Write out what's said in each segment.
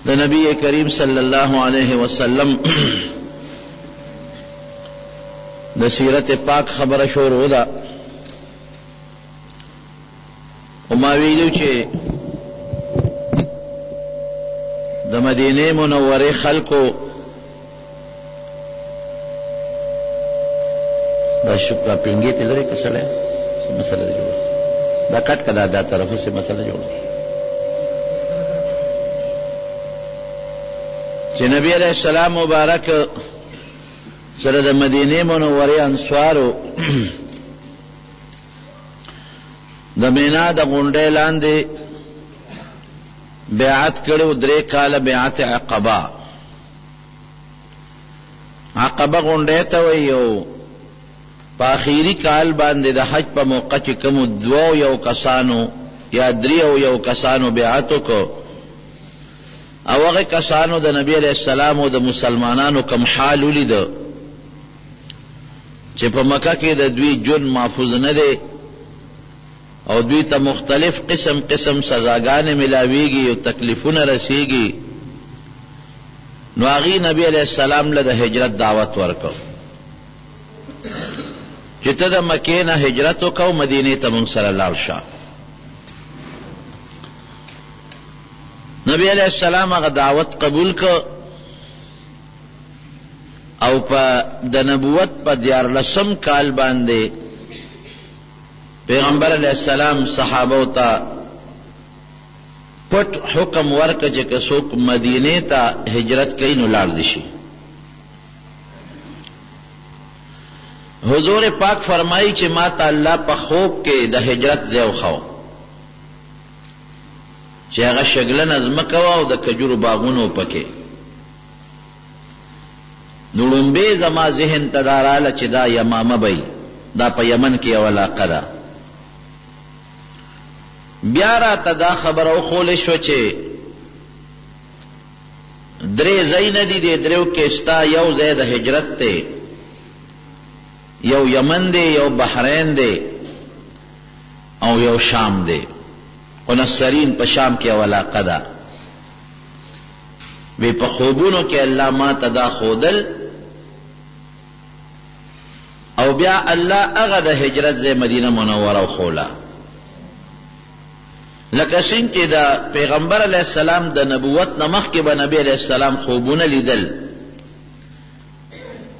د نبی کریم صلی الله علیه وسلم د سیرت پاک خبره شروع ده. او ما ویلو چې د مدینه منوره خلکو دا شکر پنګې ته لري کسړه څه مسله جوړه دا کټ کدا دا طرفه څه مسله جوړه چې نبی علیہ السلام مبارک سره د مدینه منوره انصارو د مینا د غونډې لاندې بیعت کړو 3 کاله بیعت عقبه. عقبه غونډې ته ویو په اخیری کال باندې د حج په موقع چې کوم 2 کسانو یا 3 کسانو بیعت وکړو او هغه کسانو د نبی علیہ السلام او د مسلمانانو کوم حال ولید چې په مکه کې د دوی جون محفوظ نه دی او دوی ته مختلف قسم سزاګانې ملاویږي او تکلیفونه رسیږي. نو هغه نبی علیہ السلام له د هجرت دعوت ورکړ چې ته د مکې نه هجرت وکاو مدینه ته مونږ سره لاړ شه. نبی علیہ السلام هغه دعوت قبول کړ او په د نبوت په 14 کال باندې پیغمبر علیہ السلام صحابه ته پټ حکم ورکړ چې څوک مدینه ته هجرت کوي نو لاړ دي شي. حضور پاک فرمایي چې ما ته الله په خوب کې د هجرت ځای وخو چې هغه شګلن ازمکه او د کجورو باغونو پکې. نو لومبه زما ذهن تداراله چې دا یمامه بی دا په یمن کې یو علاقه ده. بیا راته دا خبره وښولې شوه چې 3 ځای نه دي، د 3 کې ستا یو ځای د هجرت دی، یو یمن دی، یو بحرین دی او یو شام دی. نصرین په شام کې یو علاقه ده. وی په خوبونو کې الله ما ته دا ښودل او بیا الله هغه د هجرت ځای مدینه منوره وښوله. لکه څنګه چې د پیغمبر علیہ السلام د نبوت نه مخکې به نبی علیہ السلام خوبونه لیدل،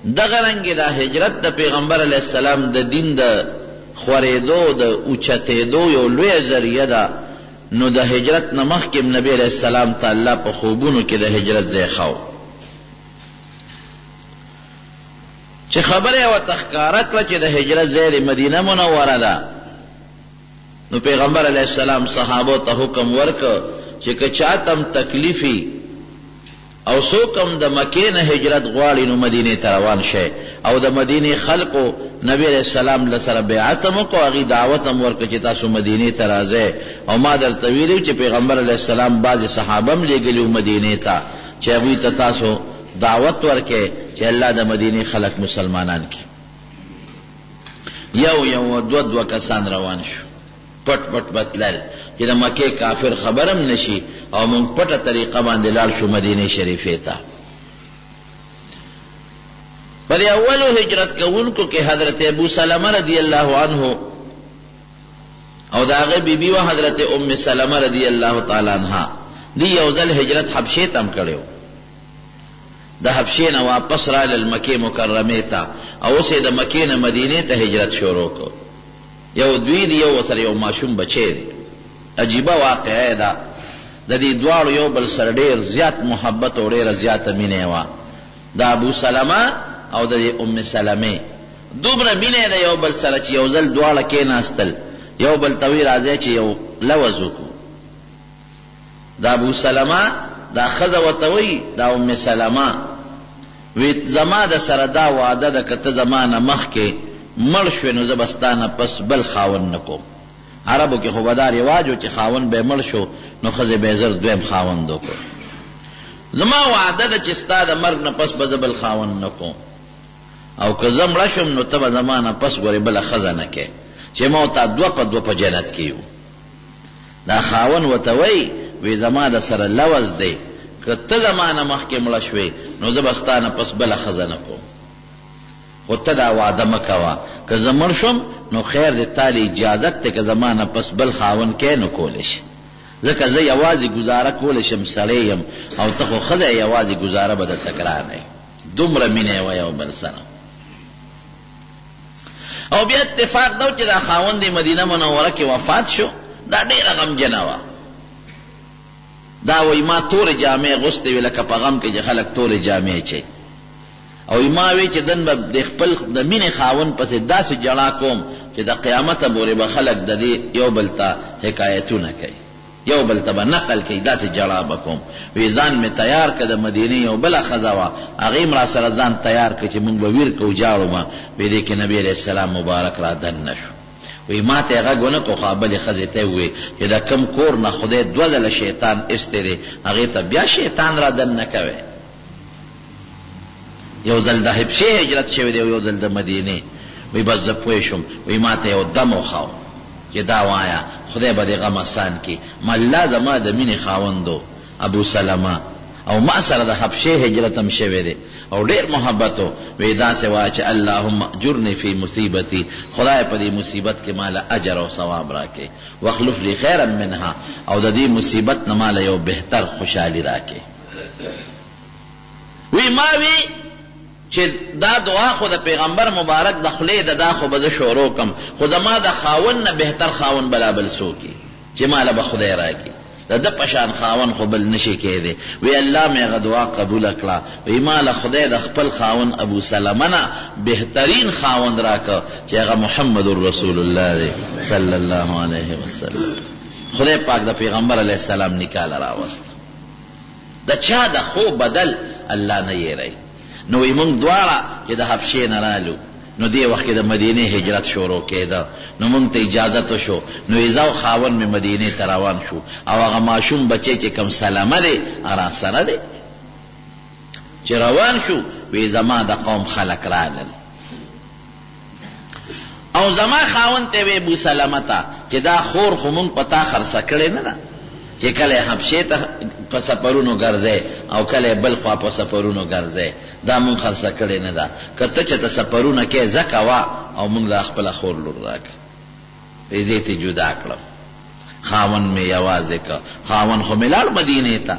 دغه رنګې د هجرت د پیغمبر علیہ السلام د دین د خورېدو د اوچتېدو یو لویه ذریعه ده. نو د هجرت نه مخکې نبی علیہ السلام ته الله په خوبونو کې د هجرت ځای ښو چې خبره یې ورته ښکاره کړه چې د هجرت ځای د مدینه منوره ده. نو پیغمبر علیہ السلام صحابو ته حکم ورکړ چې که چاته هم تکلیفي او څوک هم د مکې نه هجرت غواړي نو مدینې ته روان شي. او د مدینې خلقو نبی علیہ السلام لسره بیعت هم وکړو، هغې دعوت هم ورکړ چې تاسو مدینې ته راځئ. او ما درته ویلي چې پیغمبر علیہ السلام بعضې صحابه هم لېږلي وو مدینې ته چې هغوی ته تاسو دعوت ورکړئ چې الله د مدینې خلق مسلمانان کړي. یو 2 کسان روان شو پټ بتلل چې د مکې کافر خبرم نشي او مونږ پټه طریقه باندې لاړ شو مدینه شریفه ته. په دې اولو هجرت کوونکو کې حضرت ابو سلمہ رضی الله عنه او د هغه بیبي و حضرت ام سلمہ رضی الله تعالی عنها دی یو ځل هجرت حبشې ته هم کړی و. د حبشې نه واپس راغلل مکې مکرمې ته او اوس یې د مکې نه مدینې ته هجرت شروع کړ. یو دوی دی یو سره یو ماشوم بچی دی. عجیبه واقعه ده. د دې دواړو یو بل سره ډېر زیات محبت او ډېره زیاته مینه وه. د ابو سلمہ او د ام سلمې دومره مینه ده یو بل سره چې یو ځل دواړه کېناستل یو بل ته وی راځئ چې یو لوز وکړو. د ابو سلمہ دا ښځه ورته وایي د ام سلمہ وی زما د سره دا وعده ده که ته زما نه مخکې مړ شوې نو زه به ستا نه پس بل خاوند نه کوم. عربو کې خو به دا رواج و چې خاوند به مړ شو نو ښځې به یې زر دویم خاوند وکړو. زما وعده ده چې ستا د مرګ نه پس به زه بل خاوند نه کوم او که زه مړه شم نو ته به زما نه پس ګورې بله ښځه نه کې چې ما تا 2 په جنت کې یو. دا خاوند ورته وایي وی زما د سره لوز دی که ته زمانه مخکې مړه شوې نو زه به ستا نه پس بله ښځه نه کوم، خو ته دا وعده مه کوه که زه مړ شم نو خیر دی تا له اجازت دی که زما نه پس بل خاوند کې نو کولی شي، ځکه زه یوازې ګزاره کولی شم سړی یم او ته خو ښځه یې یوازې ګزاره به درته ګرانه وي. دومره مینه یې وه یو بل سره. او بیا اتفاق دا چې دا خاوند مدینه منوره کې وفات شو، دا ډېره غمجنه وه. دا وایي ما تورې جامې اغوستې وې لکه په غم کې چې خلک تورې جامې چي، او ما وی چې دن به د خپل د مینې خاوند پسې داسې جړا کوم چې د قیامته پورې به خلک د دې یو بل ته حکایتونه کوي، یو بل ته به نقل کوي، داسې جړا به کوم. وی ځان مې تیار کړه، د مدینې یو بله ښځه وه هغې م را سره ځان تیار کړه چې مونږ به ویر کوو جاړو به. وی دې کې نبي علیه السلام مبارک را دننه شو. وی ما ته یې غږ ونه کړو، خو بلې ښځې ته یې وویل چې د کوم کور نه خدای دوه ځله شیطان ایستی دی هغې ته بیا شیطان را دننه کوی. یو ځل د حبشې هجرت شوی دی، یو ځل د مدینې. وی بس زه پوه شم. وی ما ته یو دم وخاو چې دا وایه خدای به دې غم اسان کړي. ما الله زما د مینې خاوندو ابو سلمه او ما سره د حبشې هجرت هم شوی دی او ډېر محبت و. وی داسې وایه چې اللهم اجرني فی مصیبتي، خدای په دې مصیبت کې ماله اجر او ثواب راکړي، واخلف لی خیرا منها، او د دې مصیبت نه ماله یو بهتر خوشحالي راکړي. وی ما وی چې دا دعا خو د پیغمبر مبارک د خولې د دا خو به زه شروع کم، خو زما د خاوند نه بهتر خاوند بلا بل څوکي چې ماله به خدای راکړي، د ده په شان خاوند خو بل نشي کېدی. وی الله مې هغه دعا قبوله کړه. وی ماله خدای د خپل خاوند ابو سلمه نه بهترین خاوند راکړه چې هغه محمد رسول الله دی صلی الله علیه وسلم. خدای پاک د پیغمبر علیه السلام نکاله راوسته، د چا د خو بدل الله نه یېری. نو وی مونږ دواړه چې د حبشې نه رالو نو دې وخت کې د مدینې هجرت شروع کېده، نو مونږ ته اجازت وشو. نو ایزا او خاوند مې مدینې ته روان شو، او هغه ماشوم بچی چې کوم سلامه دی را سره دی. چې روان شو وی زما د قوم خلک رالل، او زما خاوند ته وی ابو سلمه ته چې دا خور خو مونږ په تا خرڅه کړې نه ده چې کله حبشې ته په سفرونو ګرځې او کله بل خوا په سفرونو ګرځې، دا مونږ خرڅه کړې نه ده. که ته چې ته سفرونه کې زه کوه او مونږ له خپله خور لور راکړه. وی دې ته جدا کړم، خاوند مې یوازې که، خاوند خو مې لاړ مدینې ته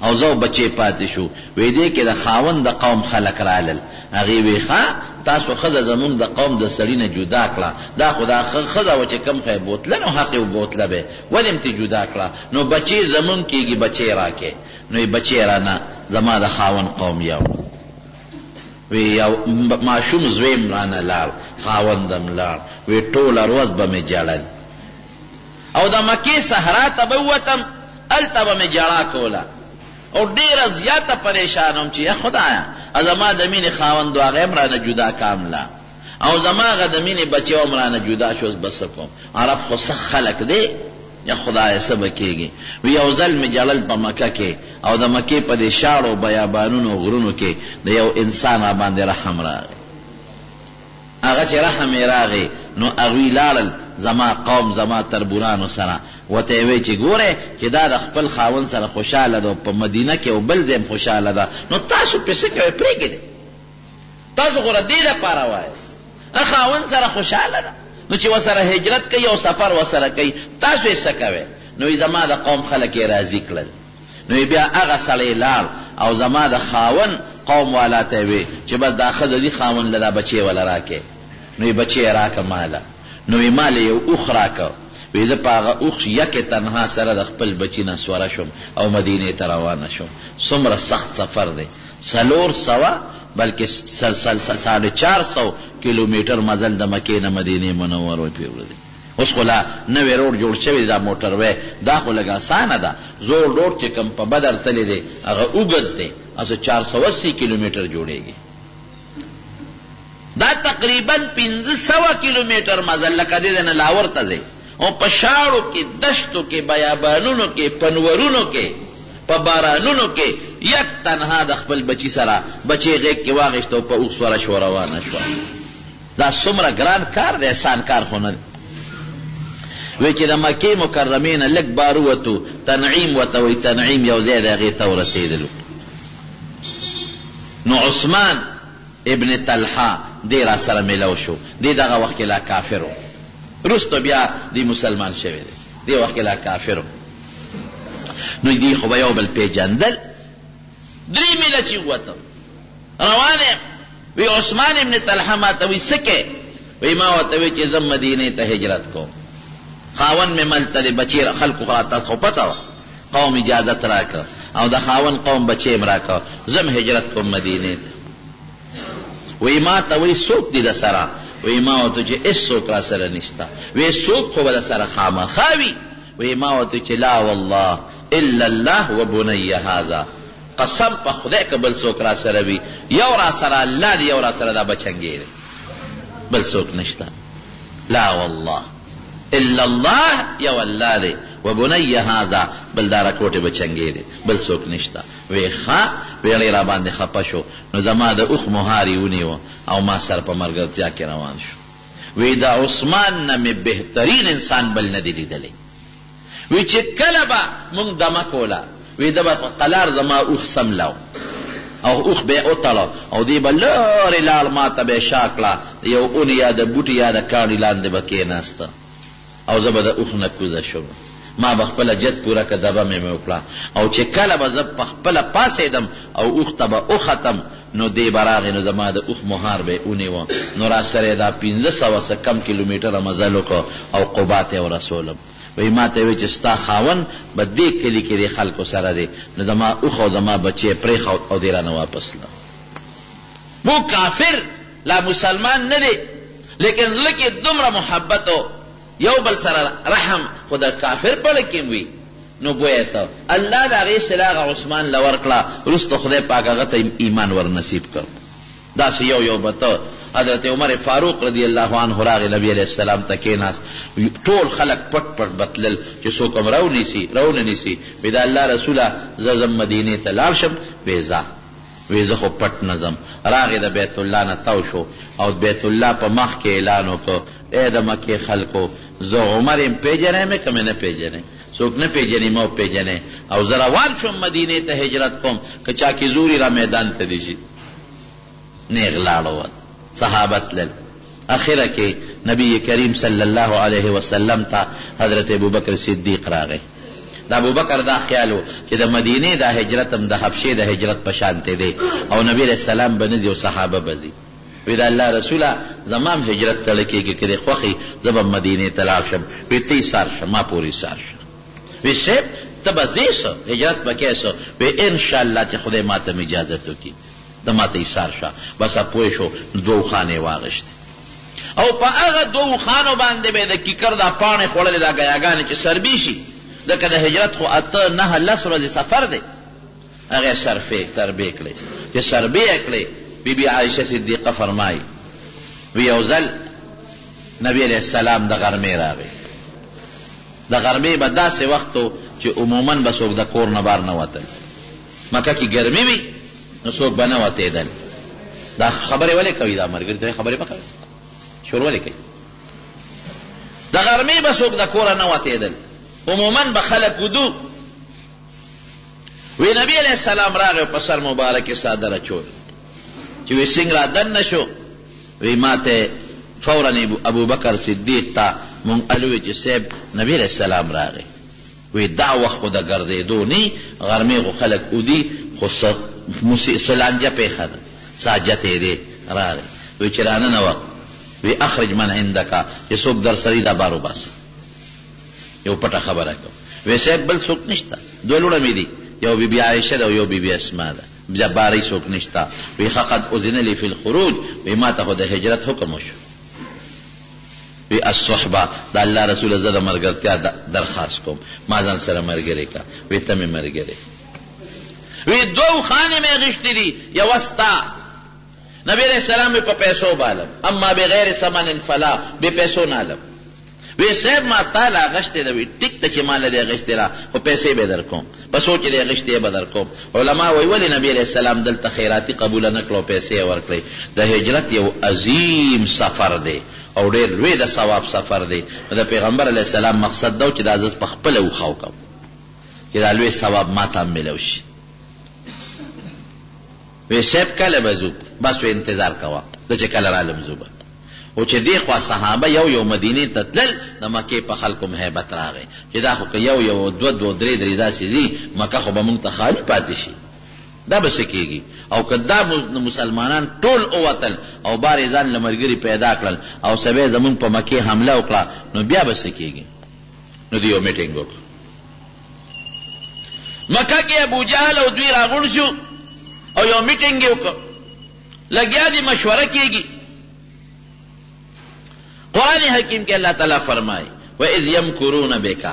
او زه بچې پاتې شو. وی دې کې د خاوند د قوم خلک رالل، هغې وی ښه تاسو ښځه زمونږ د قوم د سړي نه جدا کړه، دا خو دا ښځه وه چې کوم خی بوتله نو حق یې بوتله به ولې م ته جدا کړه، نو بچې زمونږ کېږي بچې راکې. نو یې بچې رانه زما د خاوند قوم یو. وی یو ماشوم زویم رانه لاړ، خاوندم لاړ. وی ټوله ورځ به مې جړل، او د مکې صحرا ته به ووتم هلته به مې جړا کوله، او ډېره زیاته پریشان وم چې یا خدایه زما د مینې خاوند و هغه هم رانه جدا کامله، او زما هغه د مینې بچی هم رانه جدا شو، به څه کوم؟ عرب خو سخت خلک دی، یا خدایه څه به کېږي. وی یو ځل مې جړل په مکه کې، او د مکې په دې شاړو بیابانونو غرونو کې د یو انسان را باندې رحم راغی. هغه چې رحم یې راغی نو هغوی لاړل زما قوم زما تربورانو سره، ورته یې وی چې ګورئ چې دا د خپل خاوند سره خوشحاله ده، په مدینه کې او بل ځای خوشحاله ده، نو تاسو پې څه کوئ؟ پرېږدئ، تاسو خو دې دپاره وایاست خاوند سره خوشحاله ده، نو چې ورسره هجرت کوي او سفر ورسره کوي تاسو یې څه کوئ؟ نو زما د قوم خلک یې راضي کړل. نو بیا هغه سړی لاړ او زما د خاوند قوم والا ته وی چې بس دا ښځه دي خاوند له دا بچې وله راکې. نو یې بچې یې راکه ماله. نو یې ماله یو اوښ راکه. وی زه په هغه اوښ یکې تنها سره د خپل بچي نه سوره شوم او مدینې ته روانه شوم. څومره سخت سفر دی، 400 بلکې 450 کیلومیټر مزل د مکې نه مدینې منورې پورې دی. اوس خو لا نوی روډ جوړ شوی دا موټر وی، دا خو لږ اسانه ده. زوړ روډ چې کوم په بدر تللی دی هغه اوږد دی، اصل 480 کیلومیټر جوړېږي. دا تقریبا 500 کیلومیټر مزل لکه دې نه لاور ته ځي، او په شاړو کې دشتو کې بیابانونو کې پنورونو کې په بارانونو کې یک تنها د خپل بچی سره بچی غیږ کې واغېسته او په اوښ سوره شوه روانه شوه. دا څومره ګران کار دی، آسان کار خو نه دی. وی چې د مکې مکرمې نه لږ بار ووتو تنعیم ورته وایي تنعیم یو ځای د هغې ته ورسېدلو نو عثمان ابن طلحه دی را سره میلو شو دی دغه وخت کې لا کافر و وروسته بیا دی مسلمان شوی دی دی وخت کې لا کافر و نو دی خو به یو بل پیژندل 3 میله چې ووته روان یم وی عثمان ابن طلحه ما ته وی څه کې وی ما ورته وی چې زه مدینې ته هجرت کوم خاون مې ملته د بچی خلکو خاطر خو پته وه قوم اجازت راکړه او د خاون قوم بچی م راکړه زم هجرت کوم مدینې ته وی ما ته وی څوک دی د سره وی ما ورته چې هېڅ څوک را سره نشته وی څوک خو به د سره خامخا وي وی ما ورته چې لا والله الا الله و بنی هذا قسم په خدای که بل څوک را سره وي یو را سره الله دی یو را سره دا بچنګی دی بل څوک نشته لا والله الا الله یو الله دی و بنی هذا بل دا راکوټې بچنګی دی بل څوک نشته وی ښه ویړی را باندې خفه شو نو زما د اوښ مهاري ونیوه او ما سره په ملګرتیا کې روان شو وی دا عثمان نه مې بهترین انسان بل نه دی لیدلی وی چې کله به مونږ دمه کوله وی ده به په قلار زما اوښ سملو او اوښ به یې وتړه او دی به لرې لاړ ما ته به یې شا کړه یو اون یا د بوټي یا د کاڼي لاندې به کېناسته او زه به د اوښ نه کوزه شوم ما به خپله جد پوره که دبه مې وکړه او چې کله به زه په خپله پاسېدم او اوښ ته به وختم نو دی به راغی نو زما د اوښ مهار به یې ونیوه نو را سره یې دا 1500 څه کم کیلومیټره مزل وکړه او قبا ته یې ورسولم وی ما ته وی چې ستا خاون به دې کلي کې د خلکو سره دی نو زما اوښ او زما بچی یې پرېښود او دی رانه واپس له مو کافر لا مسلمان نه دی لیکن زړه کې دومره محبت و یو بل سره رحم خو د کافر په لکې وي نو بویه ته الله د هغې صلاح عثمان له ورکړه وروسته خدای پاک هغه ته ایمان ور نصیب کړ داسې یو به ته حضرت عمر فاروق رضی الله عنه راغی نبی علیہ السلام ته کېناست ټول خلک پټ پټ بتلل چې څوک هم راونه نیسي وی د الله رسوله زه ځم مدینې ته لاړ شم وی زه خو پټ نه ځم راغی د بیت الله نه تاو شو او بیت الله په مخ کې اعلان وکړ ای د مکې خلکو زه عمر یم پیژنی مې که مې نه پیژنی څوک نه پیژني ما پیژنی او زه روان شم مدینې ته هجرت کوم که چا کې زوري را میدان ته دي شي نیغ لاړه صحابه تلل اخره کې نبی کریم صلی الله علیه وسلم ته حضرت ابوبکر صدیق راغی د ابوبکر دا خیال و چې د مدینې دا هجرت هم د حبشې د هجرت په شانتې دی او نبی علیه السلام به نه ځي او صحابه به ځي وی د الله رسوله زما هم هجرت تړه کېږي که دې خوښي زه به مدینې ته لاړ شم وی ته ایسار شه ما پورې ایسار شه وی صاحب ته به ځې څه هجرت به کې څه وی انشاءالله چې خدای ما ته م اجازت وکړي ته ما ته ایسار شه بس پوه شو 2 خانې واغشتې او په هغه 2 خانو باندې به د کیکر دا پاڼې خوړلې دا ګیاګانې چې سربي شي ځکه د هجرت خو 8-9 ورځې سفر دی هغې سربې کړې چې سربې یې کړې بی بی عائشہ صدیقه فرمائی وی یو ځل نبی علیہ السلام د غرمې راغی د غرمې به داسې وخت و چې عموما به څوک د کور نه بار نه وتل مکه کې ګرمي وي نو څوک به نه وتېدل دا خبرې ولې کوي دا ملګري ته خبرې به کوي شور ولې کوي د غرمې به څوک د کوره نه وتېدل عموما به خلک ودو وی نبی علیہ السلام راغی په سر مبارک صادر اچول چې وی څنګه را دننه شو وی ما ته فورا ابو بکر صدیق ته مونږ الوی چې صاحب نبی علیہ السلام راغی وی دا وخت خو د ګرځېدو نی غرمې خو خلک ودي خو سلانجه پیښه ده ساجت یې دی راغی وی چې راننه وه وی اخرج من عندک چې څوک در سري دا بار وباسه یو پټه خبره کوم وی صاحب بل څوک نشته 2 لوڼه مې دي یو بی بی عائشہ ده او یو بی بی اسما ده جباری څوک نشته وی قد اذن لی فی الخروج وی ما ته خو د هجرت حکم وشو وی الصحبه د الله رسول زده مرګرتیا درخواست کوم ما ځان سره مرګري کا وی ته مې مرګري وی 2 خانې مې غشتې دي یو استا نبی علیہ السلام په پیسو بالم اما بغیر ثمن فلا به پیسو نه علم وی صاحب ما تعالی غشتې دی ټیک ته چې مال دې غشتې را خو پیسې به در کوم په سوچ دې غشتې به در کوم علما وی ولی نبی علیہ السلام دلته خیراتی قبول نه کړو پیسې ورکړي د هجرت یو عظیم سفر دی او ډېر لوی د ثواب سفر دی. د پیغمبر علیه السلام مقصد دا و چې دا زه په خپله وخه وکړم چې دا لوی ثواب ما ته هم میلو شي. وی صاحب کله به ځو؟ بس وی انتظار کوه زه چې کله رالم ځو به. او چې دې خوا صحابه یو مدینې ته تلل د مکې په خلکو مهیبت راغی چې دا خو که یو دوه درې داسې ځي مکه خو به مونږ ته خالي پاتې شي، دا به څه کېږي؟ او که دا مسلمانان ټول اوتل او بار یې ځان له ملګري پیدا کړل او سبې زمونږ په مکې حمله وکړه نو بیا به څه کېږي؟ نو دوی یو میټینګ وکړ مکه کې. ابو جهل او دوی راغونډ شو او یو میټینګ یې وکړ، لګیا دي مشوره کېږي. قرآن حکیم کې اللہ تعالیٰ فرمائے وَإِذْ يَمْكُرُونَ بِكَ،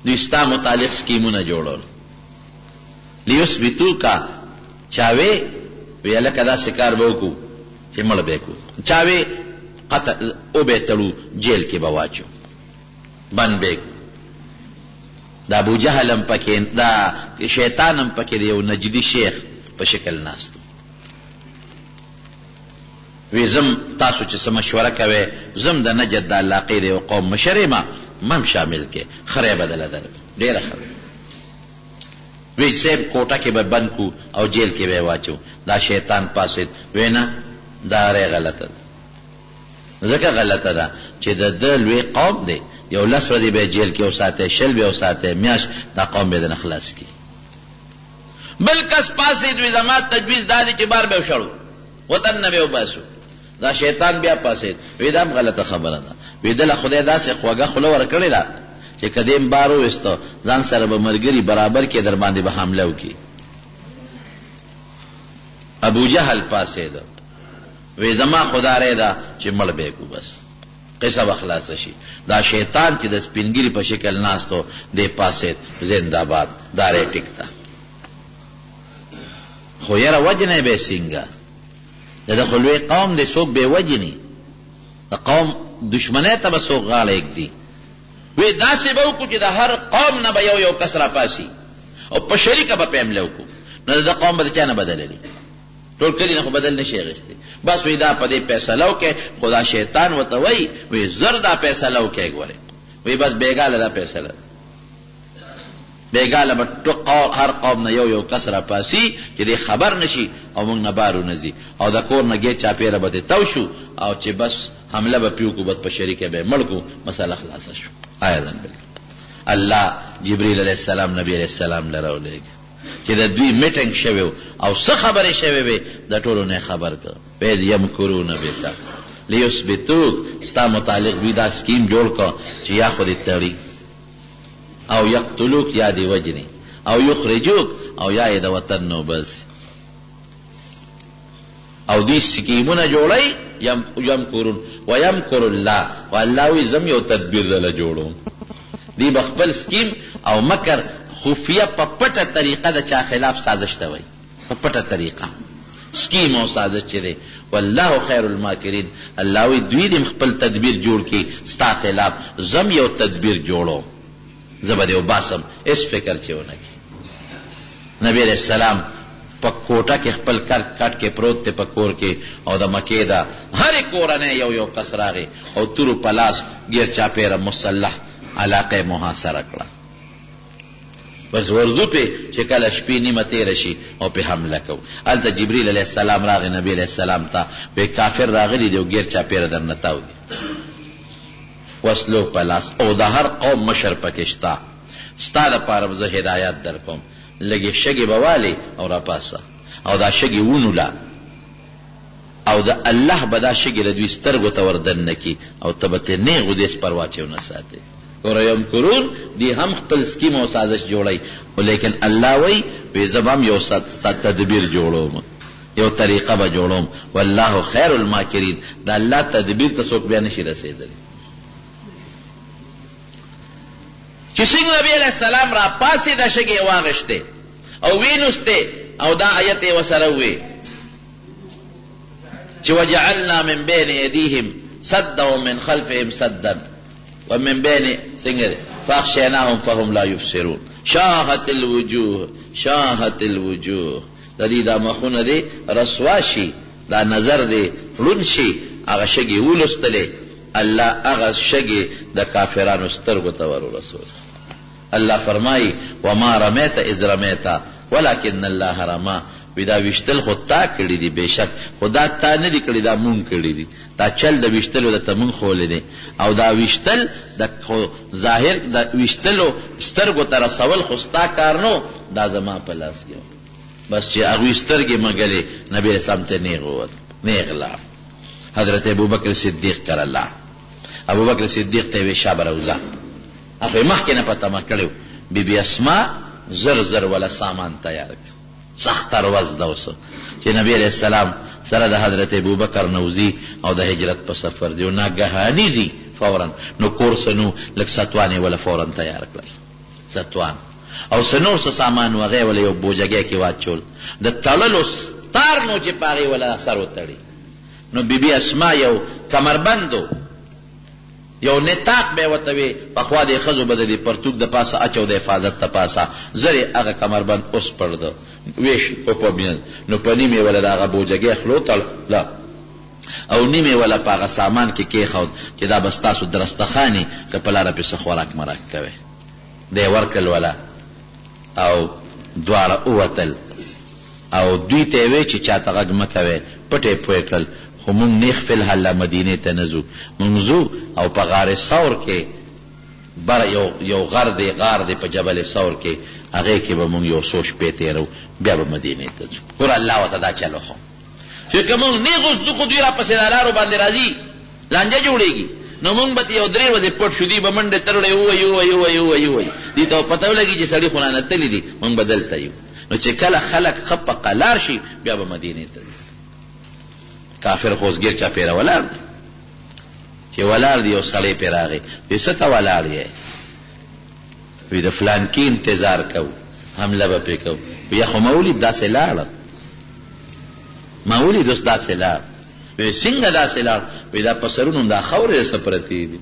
دوی ستا متعلق سکیمونه جوړول. لیثبتوک، چاوی وی الکه داسې کار به وکړو چې مړ به کړو، چاوی قتل او به تړو جیل کې به واچو بند به. دا ابو جهل هم پکې، دا شیطان هم پکې یو نجدي شیخ په شکل ناستو. وی زم تاسو چې څه مشوره کوئ زم د نجد د علاقې د یو قوم مشر یم، مم شامل کې خری بدله در ډېره ښه. وی صاحب کوټه کې به بند کو او جیل کې به واچو. دا شیطان پاسید وی نه دا رې غلطه ده. ځکه غلطه ده چې د لوی قوم دی، یو 10 ورځې به جیل کې وساتئ، شل به وساتئ، میاشت دا قوم به د نه خلاص کړي. بل کس پاسید وی زما تجویز دا دی چې بار به وشړو وطن نه به وباسو. دا شیطان بیا پاسید وی دا هم غلطه خبره ده. وی دله خدای داسې خوږه خوله ورکړې ده چې کدیم بار وویسته ځان سره به ملګري برابر کې در باندې به حمله وکړي. ابو جهل پاسید وی زما خدا رې ده چې مړ به کو، بس قصه به خلاصه شي. دا شیطان چې د سپینګیري په شکل ناستو دی پاسید زنده‌باد دا رې ټیکته. خو یاره وجنه به څنګه؟ د خلوی قوم دی څوک بې وجني، د قوم دشمنۍ ته به څوک غاړه ایږدي. وی داسې به وکړو چې د هر قوم نه به یو کس راپاسي او په شریکه به حمله وکړو. نو د قوم به د چا نه بدلوي؟ ټول کلي نه خو بدل نشي اخیستی. بس وی دا په دې فیصله وکړئ. خدا شیطان ورته وی زر دا فیصله وکړئ. ګورئ وی بس بېګاله دا فیصله، بېګاله به هر قوم نه یو کس راپاسي چې دې خبر نشي او موږ نه بار ونځي او د کور نه ګېټ چاپېره به دې تو شو او چې بس حمله به پې وکړو، بس په شریکه به یې مړ کړو، مسله خلاصه شو. ایضا الله جبریل علیه السلام نبی علیه السلام له راولېږي چې د دوی میټینګ شوی او څه خبرې شوې وې د ټولو نه خبر کړ. وَإِذْ يَمْكُرُونَ بِكَ لِيُثْبِتُوكَ، ستا متعلق دوی دا سکیم جوړ کړ چې یا خو دې تړي او یقتلوک، یا دې وجني، او یخرجوک، او یا یې د وطن نه وباسي. او دوی سکیمونه جوړی. یمکرون ویمکر الله، و الله وی زم یو تدبیر دله جوړوم. دی بخپل سکیم او مکر خفیه په پټه طریقه د چا خلاف سازش ته وایي، په پټه طریقه سکیم او سازش چې دی. والله خیر الماکرین، الله وی دوی دې خپل تدبیر جوړ کړي ستا خلاف، زم یو تدبیر جوړوم، زه به دې وباسم، هېڅ فکر چې ونه کړي. نبی علیہ السلام په کوټه کې خپل کټ کې پروت دی په کور کې او د مکې دا هرې کورنۍ یو کس راغی او تورو په لاس ګیر چاپېره مسلح علاقه محاصره کړه. بس ورځو پې چې کله شپې نیمه تېره شي او پې حمله کوو. هلته جبریل علیه السلام راغی نبی علیه السلام ته، وی کافر راغلی دی او ګیر چاپېره درنه تاو دي وسلو په لاس او د هر قوم مشر پکې شته. ستا دپاره به زه هدایت در کوم، لږې شګې به والې او راپاسه او دا شګې ونوله او د الله به دا شګې له دوی سترګو ته وردننه کړي او ته به ترې نیغ ودېس پروا چې ونه ساتې. ګوره یمکرون دی هم خپل سکیم او سازش جوړی، خو لیکن الله وی زه به هم یو تدبیر جوړوم، یو طریقه به جوړوم. والله خیر الماکرین، د الله تدبیر ته څوک بیا نشي رسېدلی. چې څنګه نبی علیہ السلام را پاسې دا شګې واغشتې او وینوستې او دا آیت یې ورسره ووی چې وجعلنا من بین ایدیهم سدا ومن خلفهم سدا ومن بین څنګه فاغشیناهم فهم لا یبصرون. شاهت الوجوه د دې دا مخونه دي رسوا شي، دا نظر دی ړوند شي هغه شګې ولوستلې، الله هغه شګې د کافرانو سترګو ته ور ورسول. الله فرمایي وما رمیت اذ رمیت ولکن الله رما. وی دا ویشتل خو تا کړي دي، بېشک خدا تا نه دي کړي، دا مونږ کړي دي. دا چل د ویشتلو د ته مونږ ښولی دی، او دا ویشتل د ظاهر د ویشتلو سترګو ته رسول خو ستا کار نو، دا زما په لاس کې بس چې هغوی سترګې مږلې نبي اسلام ته نیغ ووت، نیغ لاړ. حضرت ابوبکر صدیق کره لاړ. ابوبکر صدیق ته یې وی شابه روزه، هغه مخکې نه په تمه کړی و. بیبي اسما زر زر ولا سامان تیار کړ، سخت ورځ ده اوس چې نبی علیہ السلام سره د حضرت ابوبکر نوزي او د هجرت په سفر دی، او ناګهاني ځي فورا. نو کور سنو لږ ستوانې ولا فورا تیار کړل، ستوان او سنور څه سامان وغې ولا یو بوجګۍ کې واچول، د تړلو تار نو چې په هغې ولا سر وتړي. نو بیبي اسما یو کمربندو، یو نطاق به ورته وي، پخوا د ښځو به د دې پرتوګ د پاسه اچو د حفاظت د پاسه، زر هغه کمربند اوس پړده ویش په مین. نو په نیمې ولا د هغه بوجګۍ خلو تړله او نیمې ولا په هغه سامان کې کېښود چې دا به ستاسو درستخاني که په لاره پسې خوراک مرک کوئ. دی ورکړل ولا او دواړه ووتل، او دوی ته یې وی چې چاته غږ مه کوئ، پټې پوی کړل. خو مونږ نیغ فی الحال مدینې ته نه ځو، مونږ ځو او په غار ثور کې بره یو غار دی په جبل ثور کې، هغې کې به مونږ یو څو شپې تېرو، بیا به مدینې ته ځو. ګوره الله ورته دا چل وښو چې که مونږ نیغ اوس ځو خو دوی را پسې د لارو باندې راځي، لانجه جوړېږي. نو مونږ به یو 3 ورځې پټ شو، دوی به منډې ترړې ووایي دوی ته پته ولګي چې سړي خو رانتلي دي، مونږ به دلته یو. نو چې کله خلک ښه په قلار شي بیا به مدینې ته ځي. کافر خو اوس ګیر چاپېره ولاړ دی، چې ولاړ دی یو سړی پرې راغی، وی څه ته ولاړ یې؟ وی د فلان کې انتظار کوو، حمله به پرې کوو. وی خو ما ولید داسې لاړه، ما ولید اوس داسې لاړ. وی څنګه داسې لاړ؟ وی دا په سرونو دا خاورې څه پرتې دي.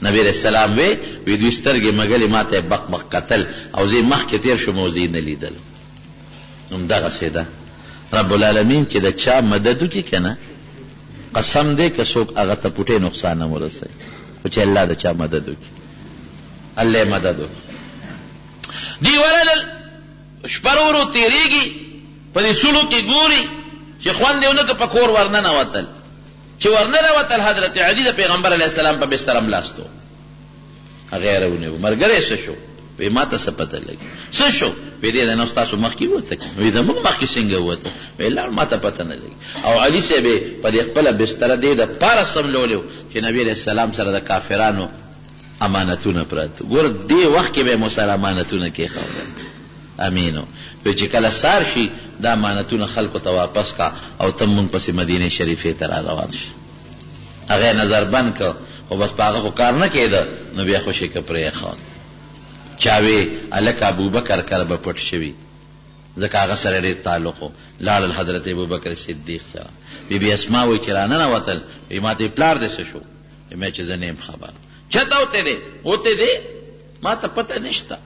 نبی علیہ السلام وی دوی سترګې مږلې ما ته بق بق کتل، او زه مخکې تېر شوم او زه یې نه لیدل. همدغسې ده رب العالمین چې د چا مدد وکړي که نه، قسم دی که څوک هغه ته پوټې نقصان نه ورسوي، خو چې الله د چا مدد وکړي، الله یې مدد وکړي. دوی ورلل، شپه ورو ورو تېرېږي، په دې سلو کې ګوري چې خوند یې ونه که په کور ورننوتل. چې ورننوتل حضرت علي د پیغمبر علیه السلام په بستر هملاستو، هغه یې راونیو. ملګری څه شو؟ وی ما ته څه پته لګي؟ څه شو؟ وی دی نو ستاسو مخکې ووته، وی زموږ مخکې څنګه ووته؟ وی لاړ ما ته پته نه لګي. او علي صاحب یې په دې خپله بستره دې دپاره سملولی و چې نبي علیه السلام سره د کافرانو امانتونه پراته. ګوره دې وخت کې به یې مو سره امانتونه کېښودل. امینو. وی چې کله سار شي دا امانتونه خلکو ته واپس کا، او ته مونږ پسې مدینې شریفې ته را روان شي. هغه نظر بند کړ، خو بس په هغه خو کار نه کېده. نو بیا خو شي که پرېښود. چاوی الک ابوبکر کله به پټ شوي، ځکه هغه سره ډېر تعلق و. لاړل حضرت ابوبکر صدیق سره. بیبي اسما وایي چې راننوتل، وایي ما ته پلار دې څه شو؟ وایي چې زه نه یم خبر. چېرته وتی دی؟ ما ته پته نشته.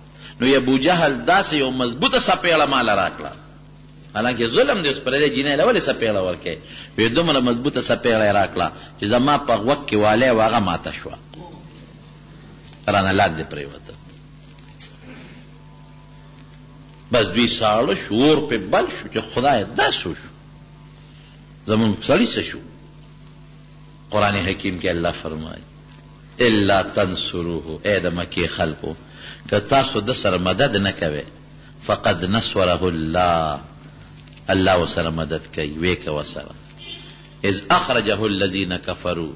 نو ابو جهل داسې یو مضبوطه سپېړه ماله راکړه، حالانکه ظلم دی اوس پر دې جینۍ له ولې سپېړه ورکوې؟ وایي دومره مضبوطه سپېړه یې راکړه چې زما په غوږ کې والی و هغه ماته شوه، رانه لاندې پرېوته. بس دوی ساړه شو، اور پې بل شو چې خدای دا څه شو، زمونږ سړي څه شو. قرآن حکیم کې الله فرمایي الا تنصروه، ای د مکې خلکو که تاسو د سره مدد نه کوئ، فقد نصره الله، الله ورسره مدد کوي. وی که ورسره اذ اخرجه الذین کفروا،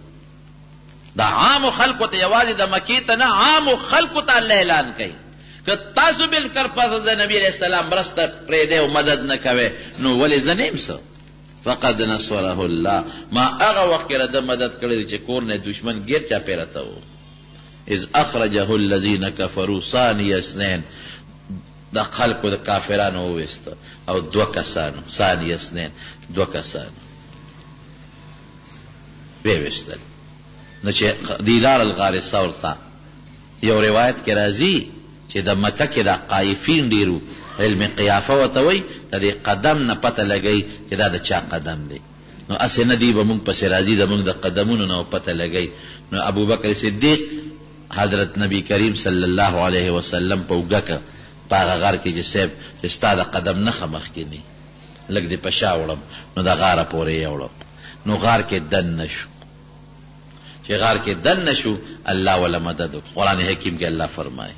دا عامو خلکو ته، یوازې د مکې ته نه، عامو خلکو ته الله اعلان کوي که تاسو بالکل پس د نبی علیہ السلام مرسته پرېږدئ او مدد نه کوئ، نو ولې زه نه یم څه؟ فقد نصره الله، ما هغه وخت کې د مدد کړی چې کور نه دشمن ګیر چاپېره ته و. اذ اخرجه الذین کفروا ثانی اثنین، د خلکو د کافرانو وویسته، او 2 کسانو، ثانی اثنین 2 کسانو ویویستل. نو چې دی لاړل غار ثور ته، یو روایت کې راځي چې د مکه کې د قایفین ډېرو، علم قیافه ورته وایي، د دې قدم نه پته لګوي چې دا د چا قدم دی. نو اسې نه دی به مونږ پسې راځي زمونږ د قدمونو نه پته لګی. نو ابوبکر صدیق حضرت نبی کریم صلی الله علیه وسلم په اوږه که په هغه غار کې چې صاحب چې ستا د قدم نښه مخکې نی لږ دې په شا وړم، نو د غاره پورې یې وړم. نو غار کې دننه شو. چې غار کې دننه شو الله ولا مدد وکړ. قرآن حکیم کې الله فرمایي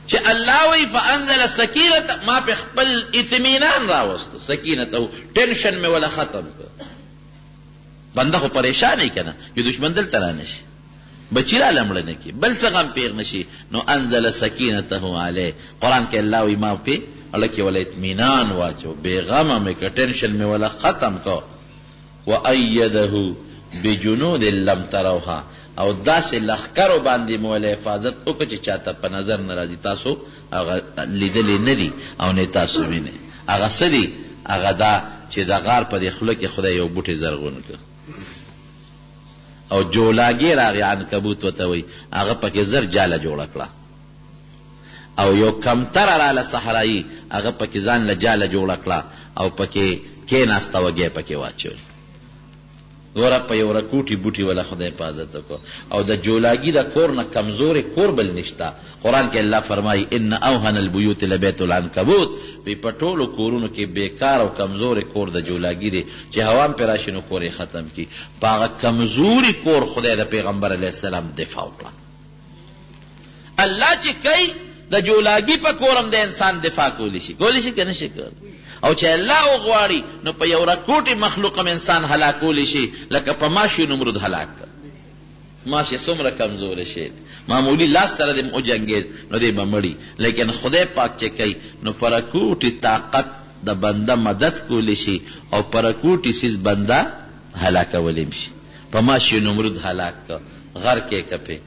چې الله وی فانزل سکینه، ما په خپل اطمینان راوستو، سکینت او ټینشن مې ولا ختم کړ. بنده خو پریشان ای کنه چې دشمن دلته را نشي، بچی را لمړه نه کی، بل څه غم پیر نشي. نو انزل سکینته علیه. قرآن کې الله وی ما په الله کې ولا اطمینان واچو، بے غم مې کړ، ټینشن مې ولا ختم کړ. وأيده بجنود لم تروها، او داسې لخکرو باندې مولا حفاظت وکړه چې چاته په نظر نه راځي، تاسو هغه لیدلې نه دي او نه تاسو وینئ. هغه څه دي؟ هغه دا چې د غار په دې خوله کې خدای یو بوټی زرغون کړ او جولاګي راغی، عنکبوت ورته وایي، هغه پکې زر جاله جوړه کړه. او یو کمتره راله صحرایي، هغه پکې ځان له جاله جوړه کړه او پکې کېناسته وږی پکې واچول. ګوره په یو رکوټي بوټي ولا خدای حفاظت وکړو. او د جولاګي د کور نه کمزورې کور بل نشته. قرآن کې الله فرمایي ان اوهن البیوت لبیت العنکبوت، وی په ټولو کورونو کې بیکار او کمزورې کور د جولاګي دی چې هوا پې راشي نو کور یې ختم کړي. په هغه کمزوري کور خدای د پیغمبر علیه السلام دفاع وکړه. الله چې کوي د جولاګي په کور هم د انسان دفاع کولی شي که نه شي کولی. او چې الله وغواړي نو په یو رکوټي مخلوق هم انسان هلاکولی شي، لکه په ماشي نمرود هلاک کړ. ماشي څومره کمزوری شي، معمولی لاس سره دې وجنګېد نو دی به مړي، لیکن خدای پاک چې کوي نو په رکوټي طاقت د بنده مدد کولی شي او په رکوټي سیز بنده هلاکولی هم شي. په ماشي نمرود هلاک کړ، غر کې کپې.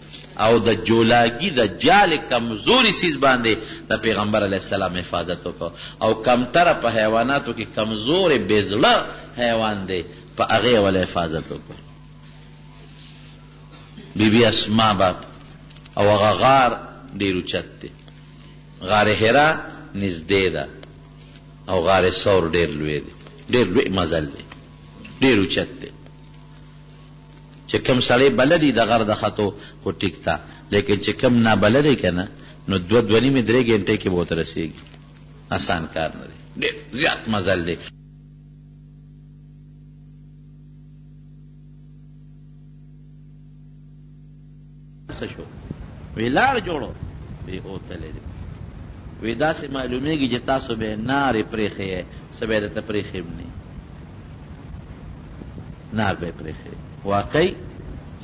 او د جولاګي د جال کمزوري سیز باندې د پیغمبر علیه السلام حفاظت وکړو. او کمتره په حیواناتو کې کمزوري بېزړه حیوان دی، په هغې ولا حفاظت وکړو. بی بی اسما با او هغه غار ډېر اوچت دی. غار حرا نږدې ده او غار ثور ډېر لوی دی، ډېر لوی مزل دی، ډېر اوچت دی. چې کم سړی بلدي د غر د خطو خو ټیک تا، لیکن چې کم نابلدی که نه نو 2 نیمې 3 ګنټې کې به ورته رسېږي. آسان کار نه دی، ډېر زیات مزل دی. څه شو؟ وی لاړ جوړو، وی اوتلی دی. وی داسې معلومیږي چې تاسو به نارې پرېښې یې، څه به یې درته پرېښې هم نه، نار به یې پرېښې. واقعي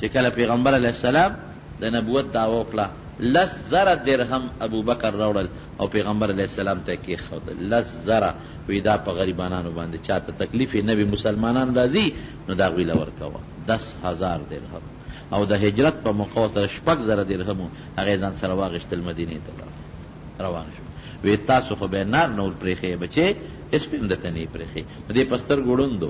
چې کله پیغمبر علیه السلام د نبوت دعوه وکړه، 10,000 درهم ابوبکر راوړل او پیغمبر علیه السلام ته یې کېښودل. 10,000. وی دا په غریبانانو باندې چاته تکلیف یې نه وي، مسلمانان راځي نو دا هغوی له ورکوه. 10,000 درهم. او د هجرت په موقع سره 6,000 درهم هغې ځان سره واغېشتل، مدینې ته روان شو. وی تاسو خو به نار نور پرېښې بچې، هېڅ پې هم درته نه یې پرېښې. نو دې په سترګو ړوند.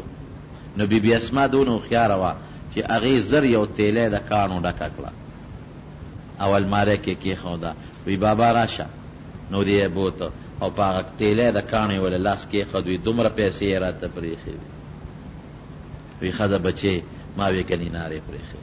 نو بی بی اسما دونه هوښیاره وه چې هغې زر یو تیلی د کاڼو ډکه کړه او المارۍ کې کېښوده. وی بابا راشه. نو دې یې بوته او په هغه تیلی د کاڼو یې ولې لاس کېښود. وی دومره پیسې یې راته پرېښې وي. وی ښځه بچې ما وی کني نارې پرېښې.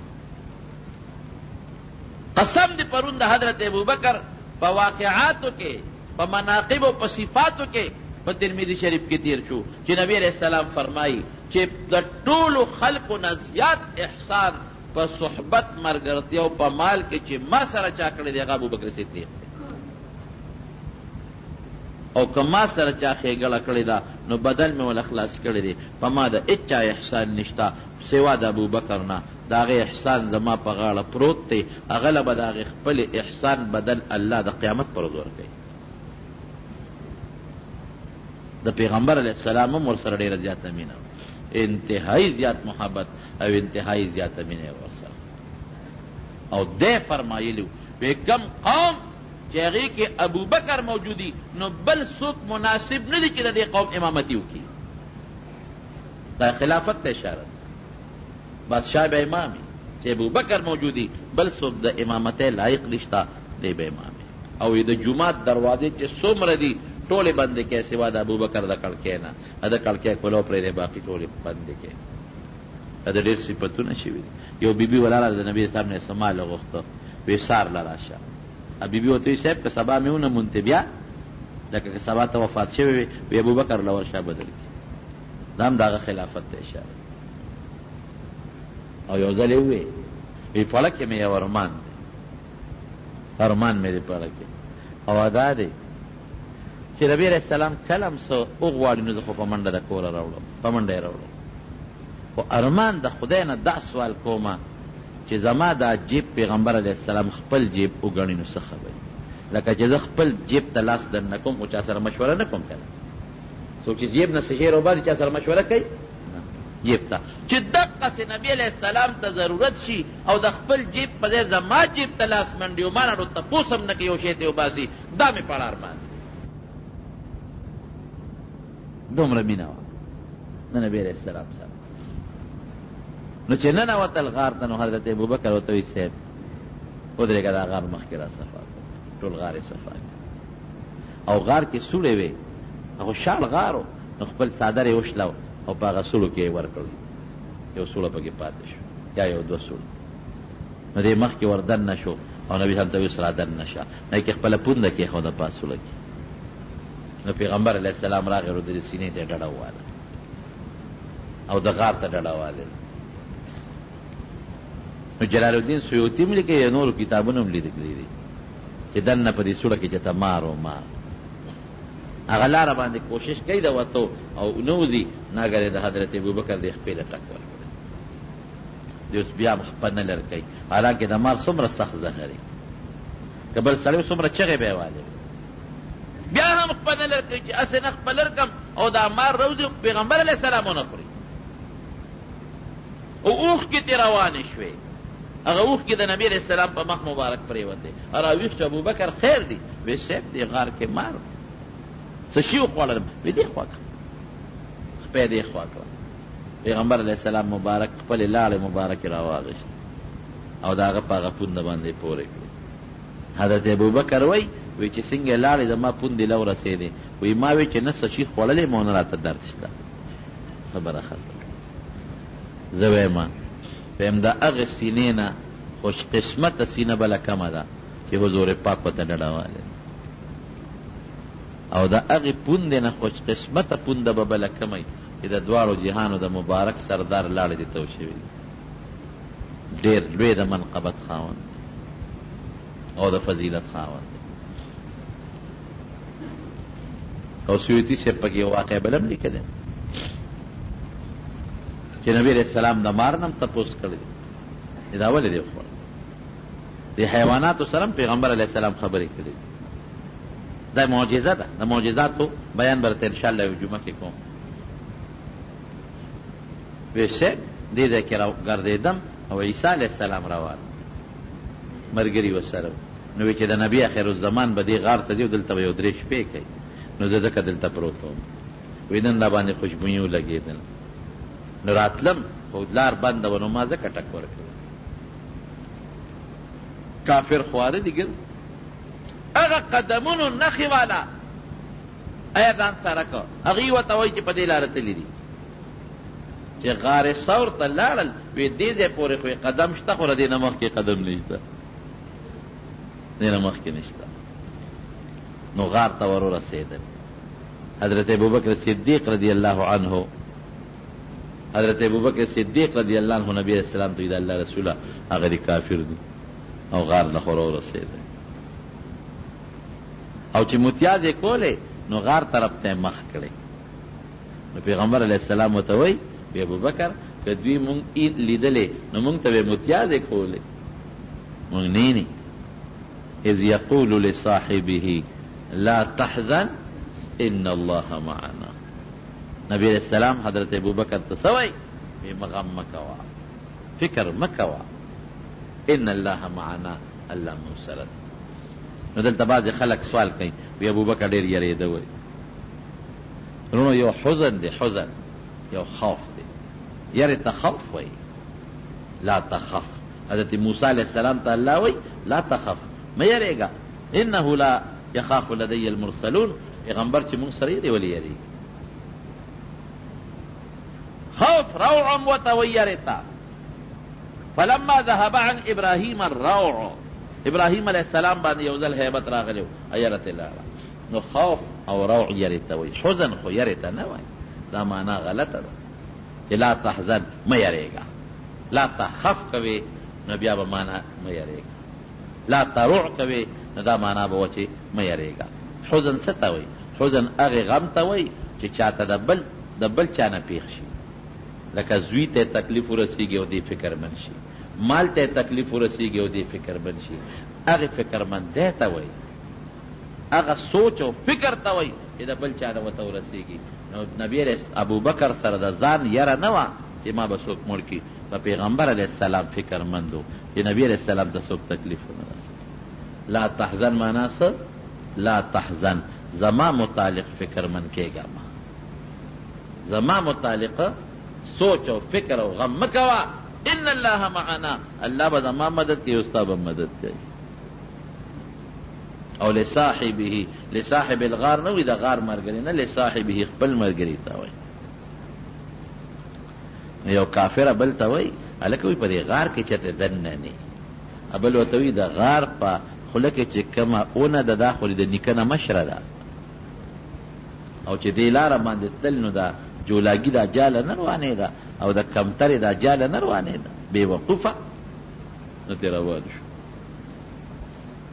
قسم دې پرون د حضرت ابوبکر په واقعاتو کې، په مناقب او په صفاتو کې په ترمذي شریف کې تیر شو چې نبی علیہ السلام فرمایي چې د ټولو خلقو نه زیات احسان په صحبت مرګرتیا او په مال کې چې ما سره چا کړی دی هغه ابوبکر صدیق، او که ما سره چا ښېګړه کړې ده نو بدل مې ول خلاص کړی دی. په ما د هېچا احسان نشته سوا د ابوبکر نه. د هغې احسان زما په غاړه پروت دی، هغه له به د هغې خپل احسان بدل الله د قیامت پر ورځ ورکوي. د پیغمبر علیه السلام هم ورسره ډېره زیاته مینه، انتهایی زیات محبت او انتهایی زیاته مینه ورسره. او دی فرمایلي وی کم قوم چې هغې کې ابوبکر موجودي نو بل څوک مناسب نه دي چې د دې قوم امامتي وکړي. دا خلافت ته اشاره، بادشاہ به امامي، چې ابوبکر موجودي بل څوک د امامتۍ لایق نشته، دی به امامي. او د جومات دروازې چې څومره دي ټولې بندې کې سوا د ابوبکر د کړکۍ نه د کړکۍ کولو پرېږدی باقي ټولې بندې کې د ډېر صفتونه شوي دي. یو بیبي ولاړه د نبي صاحب نه سمال غوښته وی سار له راشه بیبي ورته وی صاحب که سبا مې ونه مونتې بیا لکه که سبا ته وفات شوی وي وی ابوبکر له ورشه بدل کړي دا هم د هغه خلافت ته اشاره او یو ځل یې ووی وی پړه کې مې یو ارمان مې دی پړه کې او دا دی چې نبي علیه السلام کله هم څه وغواړي نو زه خو په منډه د کوره راوړم په منډه یې راوړم خو ارمان د خدای نه دا سوال کومه چې زما دا جیب پیغمبر علیه السلام خپل جیب وګڼي نو څه خبرې لکه چې زه خپل جیب ته لاس در نه کوم خو چا سره مشوره نه کوم کنه څوک چې جیب نه څه شی راوباسي چا سره مشوره کوي جیب ته چې دقسې نبي علیه السلام ته ضرورت شي او د خپل جیب په ځای زما جیب ته لاس منډي او ما نه تپوس هم نه کوي یو شی ته وباسي دا مې پړه ارمان دومره مینه وه د نبي علیه السلام سره نو چې ننوتل غار ته نو حضرت ابوبکر ورته وایي صاحب ودرېږه دا غار مخکې را صفا کړه ټول غار یې صفا کړه او غار کې سوړې وې هغه شاړ غار و نو خپل څادر یې وشلو او په هغه سوړو کې یې ورکړل یو سوړه پکې پاتې شو یا یو دوه سوړه نو دې مخکې ور دننه شو او نبي صاحب ته ویل سره دننه شه نه کې خپله پونده کېښوده په سوړه کې نو پیغمبر علیه السلام راغی ودرې سینې ته یې ډډه وواله او د غار ته ډډه واله نو جلال الدین سیوطي هم لیکي نورو کتابونه هم لیکلي دي چې دننه په دې سوړه کې چې ته مار و مار هغه لاره باندې کوشش کوي د وتو او نوځي ناګرې د حضرت ابوبکر د خپې له ټک ورکړي دی اوس بیا هم خپه نه لر کوي حالانکې د مار څومره سخت زهري که بل سړی څومره چغې به یې والې بیا هم خپه نه لر کوي چې هسې نه خپه لر کړم او دا مار روځي پیغمبر علیه السلام ونه خوري او اوښکې ترې روانې شوې هغه اوښکې د نبي علیه السلام په مخ مبارک پرېوتې راویښ چې ابوبکر خیر دی وی صاحب دې غار کې مار څه شي وخوړل وی دې خوا کړه خپې دې خوا کړه پیغمبر علیه السلام مبارک خپلې لاړې مبارکې راواغېشت او د هغه په هغه پونده باندې پورې کړې حضرت ابوبکر وی چې څنګه لاړې زما پوندې له ورسېدې وی ما وی چې نه څه شي خوړلې ما ونه راته درد شته خبره ختمه زه وایم فهم د هغې سینې نه خوش قسمته سینه بله کمه ده چې حضور پاک ورته ډډه والې او د هغې پوندې نه خوش قسمته پونده به بله کمه چې د دواړو جهانو د مبارک سردار لاړې دې تو شوي ډېر لوی د منقبت خاوند او د فضیلت خاوند او سیوطي صاحب پکې یو واقع بل هم لیکلی چې نبی علیہ السلام د مار نه هم تپوس کړی دی دا ولې دی وخوړ د حیواناتو سره هم پیغمبر علیه السلام خبرې کړي دا معجزه ده د معجزاتو بیان برته انشاءالله یو جمعه کې کوم وی صاحب دې ځای کې راګرځېدم او عیسی علیه السلام روان ملګري ورسره نو وی چې د نبي آخر الزمان به دې غار ته ځي او دلته به یو درې شپې کوي نو زه ځکه دلته پروت وم وی نن را باندې خوشبویي ولګېدل نو راتلم خو لار بنده وه نو ما ځکه ټک ورکړ کافر خواره دي ګر هغه قدمونو نښې والا ایا ځان سره که هغې ورته وایي چې په دې لاره تللي دي چې غار ثور ته لاړل وی دې ځای پورې خو قدم شته خو له دې نه مخکې قدم نشته دې نه مخکې نشته نو غار ته ور ورسېدل حضرت ابوبکر صدیق رضی الله عنه حضرت ابوبکر صدیق رضی الله عنه نبی علیہ السلام ته د الله رسوله هغه دی کافر دی او غار له خور ورسېده او چې متیازې کولې نو غار طرف ته مخ کړی نو پیغمبر علیه السلام ورته وایي وی ابوبکر که دوی مونږ لیدلې نو مونږ ته به متیازې کولې مونږ نه اذ یقول لصاحبه لا تحزن ان الله معنا نبی علیہ السلام حضرت ابوبکر ته څه وایي وی غم مه کوه فکر مه کوه ان الله معنا الله مونږ سره دی نو دلته بعضې خلک سوال کوي وی ابوبکر ډېر یېرېده وایي وروڼو یو حزن دی حزن یو خوف دی یرې ته خوف وایي لا تخف حضرت موسی علیہ السلام ته الله وایي لا تخف مه یېرېږه انه لا یخاف لدی المرسلون پیغمبر چې مونږ سره دی ولې یریږي؟ خوف روع وتویرتا فلما ذهب عن ابراهیم الروع، ابراهیم علیہ السلام باندې یو ځل هیبت راغلی ایرت لاړه. نو خوف او روع یریتا وایي، حزن خو یریتا نه وایي، دا معنا غلطه ده چې لا تحزن مه یریږه، لا تخف کوي نو بیا به معنا مه یریږه، لا تروع کوي نو دا معنا به وچې مه یریږه. حزن څه ته وایي؟ حزن هغې غم ته وایي چې چاته د بل چا نه پیښ شي، لکه زوی ته تکلیف ورسیږي او دې فکرمند شي، مال ته تکلیف ورسیږي او دې فکرمند شي، هغې فکرمندۍ ته وایي، هغه سوچ او فکر ته وایي چې د بل چا نه ورته ورسیږي. نو نبی علیہ ابوبکر سره د ځان یره نه وه چې ما به څوک مړ کړي، په پیغمبر علیه السلام فکرمند و چې نبی علیہ السلام ته څوک تکلیف ونه رسېږي. لا تحزن معنا څه؟ لا تحزن، زما متعلق فکرمند کېږه، ما زما متعلق سوچ او فکر او غم مه کوه، ان الله معنا، الله به زما مدد کوي او ستا به مدد کوي. او لصاحبه، لصاحب الغار نه وي د غار ملګری نه، لصاحبه خپل ملګري ته وایي. یو کافره بل ته وایي هلکه وایي په دې غار کې چېرته دننه نه، بل ورته وایي د غار په خوله کې چې کومه اونه ده دا خو د نیکه نه مشره ده، او چې دې لاره باندې تلل نو دا جولاګي دا جاله نه روانې ده او د کمترې دا جاله نه روانې ده، بې وقوفه. نو ترې روان شو.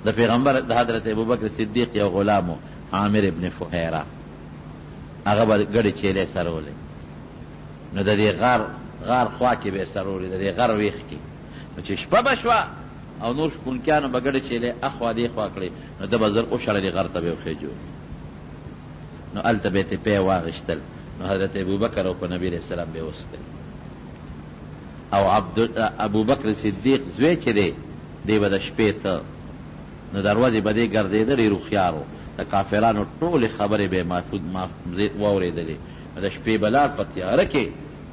د پیغمبر د حضرت ابوبکر صدیق یو غلامو عامر ابن فهیره، هغه به ګډې چیلې سرولې، نو د دې غار خوا کې به یې سرولې، د دې غر ویښ کې. نو چې شپه به شوه او نور شپونکیانو به ګډې چیلې اخوا دې خوا کړې، نو ده به زر وشړلې غر ته به یې وخېجو، نو هلته به یې تپې واغېشتل، نو حضرت ابوبکر او په نبی علیہ السلام به وستل. او ابوبکر صدیق زوی چې دی به د شپې ته نو دروازې به دې ګرځېدلې، روخیارو د کافرانو ټولې خبرې به محفوظ واورېدلې. نو د شپې به لار په تیاره کې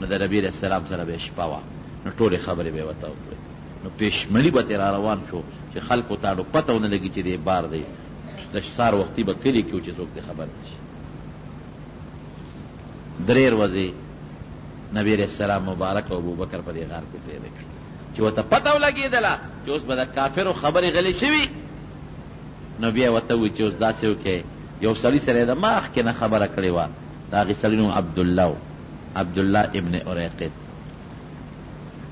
نو د نبي علیہ السلام سره به شپه وه، نو ټولې خبرې به یې ورته وکړې. نو پېشمني به ترې را روان شو چې خلکو ته پته ونه لګي چې دې بار دی. د سهار وختي به کلي کې و چې څوک دې خبر نه شي. 3 ورځې نبی علیہ السلام مبارک او ابوبکر په دې غار کې تېرې کړې چې ورته پته ولګېدله چې اوس به د کافرو خبرې غلې شوي. نو بیا ورته ووایي چې اوس داسې وکړئ، یو سړي سره یې د مخکې نه خبره کړې وه، د هغې سړي نوم عبدالله ابن اریقط،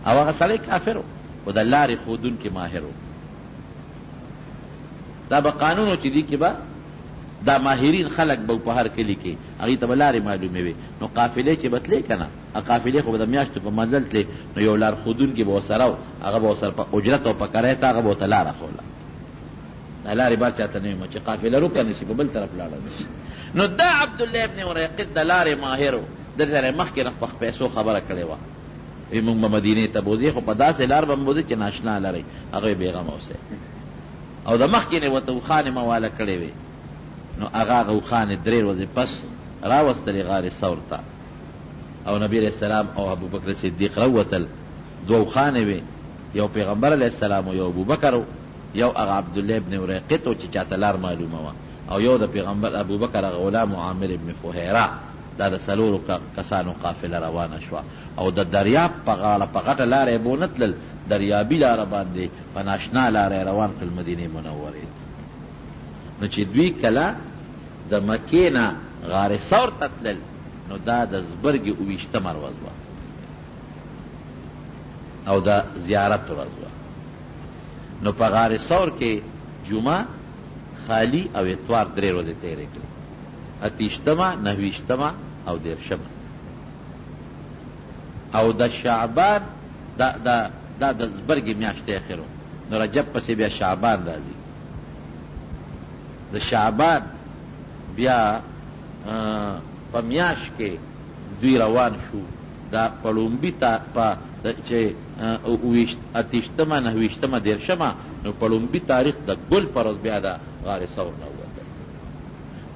او هغه سړی کافر و او د لارې ښودونکي ماهر و. دا به قانون و چې دې کې به دا ماهرین خلق به په هر کلي کې هغې ته به لارې معلومې وي. نو قافلې چې به تلې که نه، قافلې خو به د میاشتو په منزل تلې، نو یو لار ښودونکي به ورسره و، هغه به ورسره په اجرت او په کرایه ته هغه به ورته لاره ښوله. دا لارې بار چاته نه وي چې قافله روکه نه شي، په بل طرف لاړه نه شي. نو دا عبدالله ابن اریقط د لارې ماهر و، د سره مخکې نه په پیسو خبره کړې وه، وایي مونږ به مدینې ته بوځې، خو په داسې لار به بوځې چې ناشنا لرئ، هغه یې بېغمه اوسئ. او د مخکې نه ورته اوښانې مواله کړې وې، نو هغه اوښانې 3 ورځې پس راوستلې غار ثور ته، او نبی علیہ السلام او ابوبکر صدیق راوتل. 2 اوښانې وې، یو پیغمبر علیہ السلام او یو ابوبکر، یو هغه عبدالله ابن اریقط چې چاته لار معلومه وه، او یو د پیغمبر ابوبکر هغه غلام عامر ابن فهیره. دا د 4 کسانو قافله روانه شوه، او د دریاب په غاړه په غټه لاره یې بونه تلل، دریابي لاره باندې په ناشنا لاره یې روان کړل مدینې منورې. نو چې دوی کله د مکې نه غار ثور ته تلل، نو دا د زبرګې 28مه ورځ وه او د زیارت ورځ وه. نو په غار ثور کې جمعه خالی او اتوار 3 ورځې تېرې کړې، 28مه 29مه او 30مه. او د شعبان دا د زبرګې میاشتې اخرو، نو رجب پسې بیا شعبان راځي. د شعبان بیا په میاشت کې دوی روان شو، دا په لومبي چې 28مه 29مه 30مه، نو په لومبي تاریخ د ګل په ورځ بیا د غار ثور نه ووتل،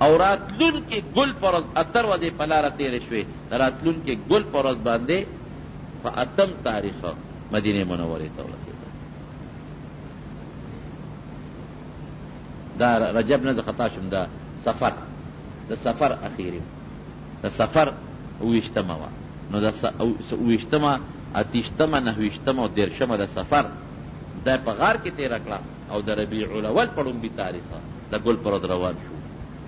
او راتلونکې ګل په ورځ 8 ورځې په لاره تېرې شوې، د راتلونکې ګل په ورځ باندې په 8 تاریخ مدینې منورې ته ورسېدل. دا رجب نه زه خطا شم، دا سفر د سفر اخیری د سفر 28مه وه، نو د 28مه 28مه 29مه او 30مه د سفر دا په غار کې تېره کړه او د ربیع الاول په لومبي تاریخه د ګل پر ورځ روان شو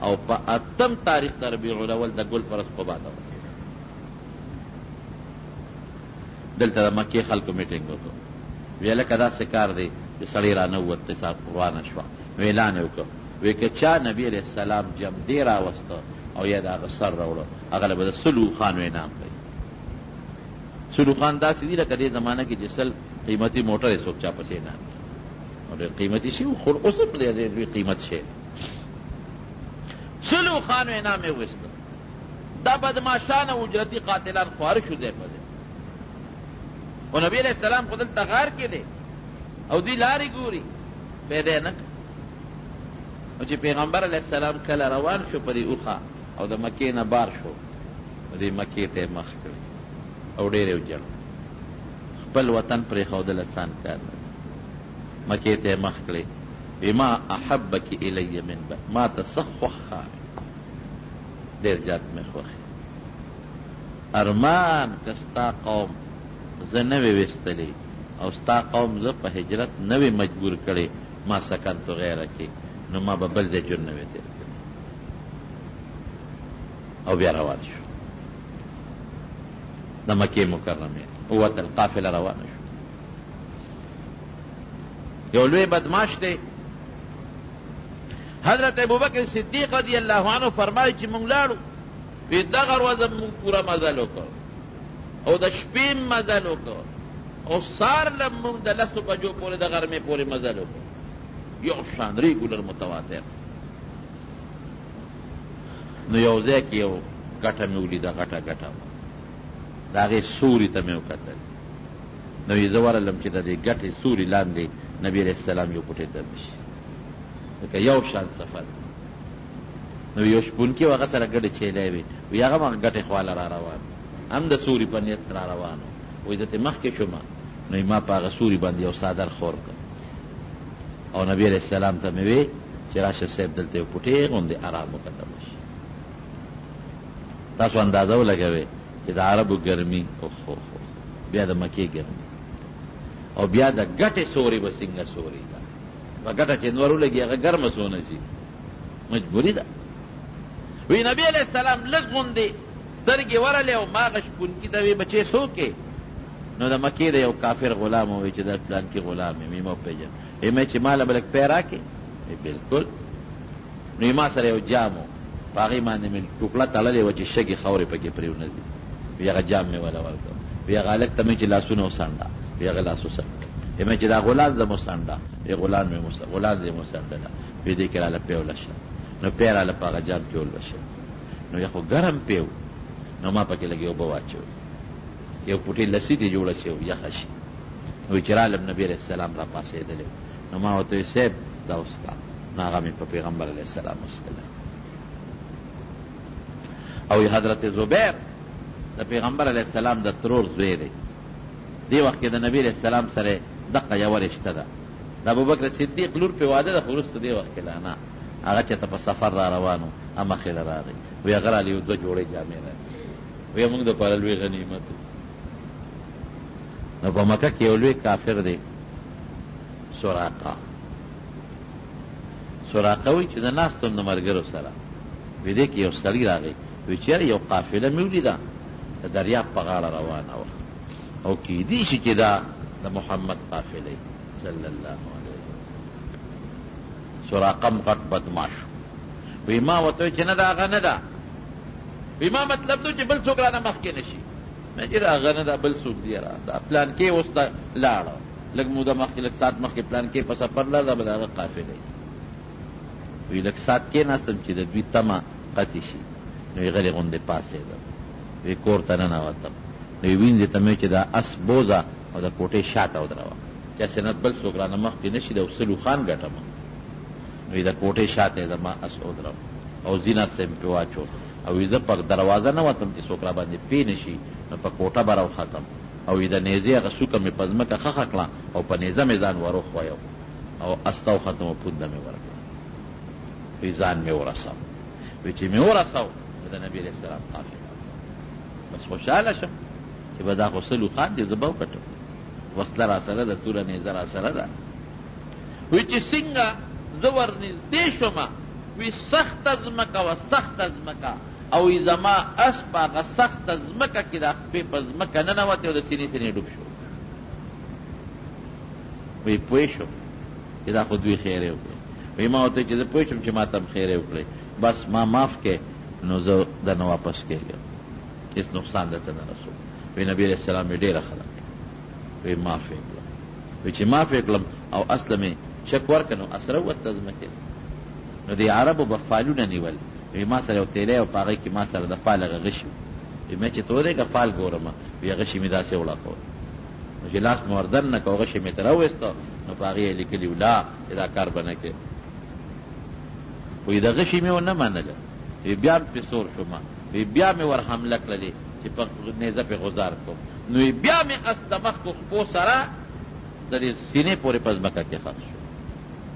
او په 8م تاریخ د ربیع الاول د ګل پر ورځ قبا ته ورسېدو. دلته د مکې خلکو میټینګ وکړو، ویې لکه داسې کار دی چې سړی را نووت قصه روانه شوه، نو اعلان یې وکړو، وی که چا نبي علیه السلام جمدې راوسته او یا د هغه سر راوړه هغه له به د 100 اوښانو انعام کوي. 100 اوښان داسې دي لکه دې زمانه کې چې 100 قیمتي موټر یې څوک چا پسې انعام کوي او ډېر قیمتي شي خو اوس هم ډېر لوی قیمت شی 100 اوښانو انعام یې وویسته. دا بدماشان او اجرتي قاتلان خواره شو ځای په ځای، او نبی علیہ السلام خو دلته غار کې دی او دوی لارې ګوري پیدا یې نه کړ. او چې پیغمبر علیه السلام کله روان شو په دې اوښه او د مکې نه بار شو، نو دې مکې ته یې مخ کړی او ډېر یې وجړ. خپل وطن پرېښودل اسان کار نه، مکې ته یې مخ کړی. بما احبک الی من بعد، ما ته څه خوښ ښکاري، ډېر زیات مې خوښ ارمان که ستا قوم زه نه وې ویستلی او ستا قوم زه په هجرت نه وې مجبور کړی، ما سکنتو غیره کې، نو ما به بل ځای جون نه وې تېر کړی. او بیا روان شو د مکې مکرمې ووتل، قافله روانه شو. یو لوی بدماش دی حضرت ابوبکر صدیق رضی الله عنه فرمایي چې مونږ لاړو، وی دغه ورځ مونږ پوره مزل وکړ او د شپې مزل وکړ او سار له مونږ د 10 بجو پورې د غرمې پورې مزل وکړ، یو شان ریګولر متواتر. نو یو ځای کې یو ګټه مې ولیده، غټه د هغې سوري ته مې وکتل، نو یې زه ورغلم چې د دې ګټې سوري لاندې نبي علیه السلام یو پټې دم شي، لکه یو شان سفر. نو یو شپونکي و هغه سره ګډې چیلی وې، وی هغه هم ګټې خواله را روان، هم د سوري په نیت را روان و. وایي دته مخکې شومه، نو ما په هغه سوري باندې یو څادر خور کړ او نبی علیه السلام ته مې وی چې راشه صاحب دلته یو پټې غوندې ارام وکتل شي. تاسو اندازه ولګوئ چې د عربو ګرمي اوخ بیا د مکې ګرمي او بیا د ګټې سوري به څنګه سوري ده، په ګټه چې نور ولګي هغه ګرمه سونه شي، مجبوري ده. وی نبی علیہ السلام لږ غوندې سترګې ورلې او ما هغه شپونکي ته وی بچې څوک یې؟ نو د مکې د یو کافر غلام ووایي چې دا پلانکي غلام یم، یې ما وپېژنم. ویې چې ما له به لږ پی راکړې؟ بلکل. نو یې ما سره یو جام و، په هغې باندې مې ټوکړه تړلې وه چې شګې خاورې پکې پرېونه ځي. وی هغه جام مې وله ورکړ. وی هغه هلک ته مې چې لاسونه وسنډه، وی هغه لاس وسنډه. ویې چې دا غلام زه مسنډه، وی غلام دې مسنډله. وی دې کې راله پیوله شه، نو پی راله په هغه جام کې ولوشه. نو یا خو ګرم پیو، نو ما پکې لږ اوبه واچوي، یو پوټې لسی دې جوړه شي او یخه شي. وی چې رالم نبي علیه السلام را پاسېدلی، نو ما ورته وی صاحب دا وسکه، نو هغه مې په پیغمبر علیه السلام وسکله. او حضرت زبیر د پیغمبر علیه السلام د ترور زوی دی، دې وخت کې د نبي علیه السلام سره دقه یوه رشته ده. د ابوبکر صدیق لور پې واده ده، خو وروسته دې وخت کې لا نه، هغه چېرته په سفر را روان و، مخې له راغی. وی هغه رالې یو 2 جوړې جامې راکړې، وی موږ دپاره لوی غنیمت و. نو په مکه کې یو لوی کافر دی سراقه وایي چې د ناستو د ملګرو سره وی دې کې یو سړي راغی، وی چېرې یو قافله مې ولیده د دریاب په غاړه روانه وه او کیدی شي چې دا د محمد قافله صلی الله علیه وسلم. سراقه غټ بدماش وی ما ورته وی چې نه دا هغه نه ده. وی ما مطلب نو چې بل څوک رانه مخکې نه شي. مې چې دا هغه نه ده، بل څوک دی را دا پلان کې اوس دا لاړه لږ موده مخکې، لږ ساعت مخکې پلان کې په سفر لاړه، به د هغه قافله وی لږ ساعت کېناستم چې د دوی تمه قطع شي. نو یې غلې غوندې پاڅېدم، وی کور ته ننوتم. نو یې وینځې ته مې چې دا اس بوزه او د کوټې شاته ودروه چې سنت بل څوک رانه مخکې نه شي، د وسلو خان ګټم. وی د کوټې شاته زما اس ودرم او زینت صاحب پې واچو او وی زه په دروازه نه وتم چې څوک را باندې پې نه شي، نو په کوټه به راوختم او وی د نیزې هغه سوکه مې په ځمکه خښه کړه او په نیزه مې ځان وروښویو او اس ته وختم او پونده مې ورکړه. وی ځان مې ورسم. وی چې مې ورسو د نبي علیه السلام قافله بس خوشحاله شم چې به دا خو سلو خان دی زه به وکټم وسله را سره ده توره نیزه را سره ده وی چې څنګه زه ورنږدې شومه وی سخته ځمکه وه سخته ځمکه او وی زما اس په هغه سخته ځمکه کې دا خپې په ځمکه ننوتې او د سینې سینې ډوب شو وی پوه شم چې دا خو دوی خیرې وکړې وی ما ورته چې زه پوه شم چې ما ته هم خیرې وکړې بس ما معاف کې نو زه درنه واپس کېږم هېڅ نقصان درته نه رسو وی نبي علیه السلام یې ډېره ښه ده وی معاف یې کړم وی چې معاف یې کړم او اصله مې چک ورکړه نو اسره ووته ځمکې نو د عربو به فالونه نیول وی ما سره یو تیلی او په هغې کې ما سره د فال هغه غشي وی مې چې ته ودرېږه فال ګورم وی غشي مې داسې وړاکول نو چې لاس مې وردن نه که غشي مې ته راویسته نو په هغې یې لیکلي و لا چې دا کار به نه کوې وی د غشي مې ونه منله وی بیا مې پرې سور شومه وی بیا مې ور حمله کړلې چې په نیزه پې غزار کړم نو بیا مې اس د مخ په خپو سره د دې سینې پورې په ځمکه کې خښ شو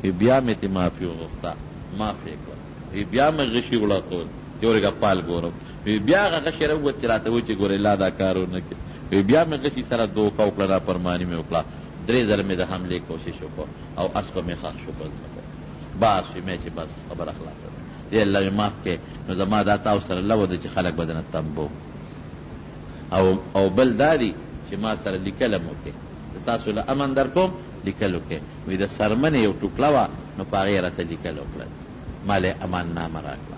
وی بیا مې ترې معافي وغوښته معاف یې کړم وی بیا مې غشي وړاکول چې ورېږه پال ګورم وی بیا هغه غشي راووت چې راته وایي چې ګورې لا دا کار ونه کړې وی بیا مې غشي سره دوکه وکړه نافرماني مې وکړه 3 ځله مې د حملې کوشش وکړ او اس په مې خښ شو په ځمکه بس وی مې چې بس خبره خلاصه ده ای الله مې معاف کړې نو زما دا تاسو سره لوه ده چې خلک به درنه تمبو او بل دا دی چې ما سره لیکل هم وکړې تاسو له امن در کوم لیکل وکړې وی د سرمنې یو ټوکړه وه نو په هغې راته لیکل وکړل ما له امان نامه را کړه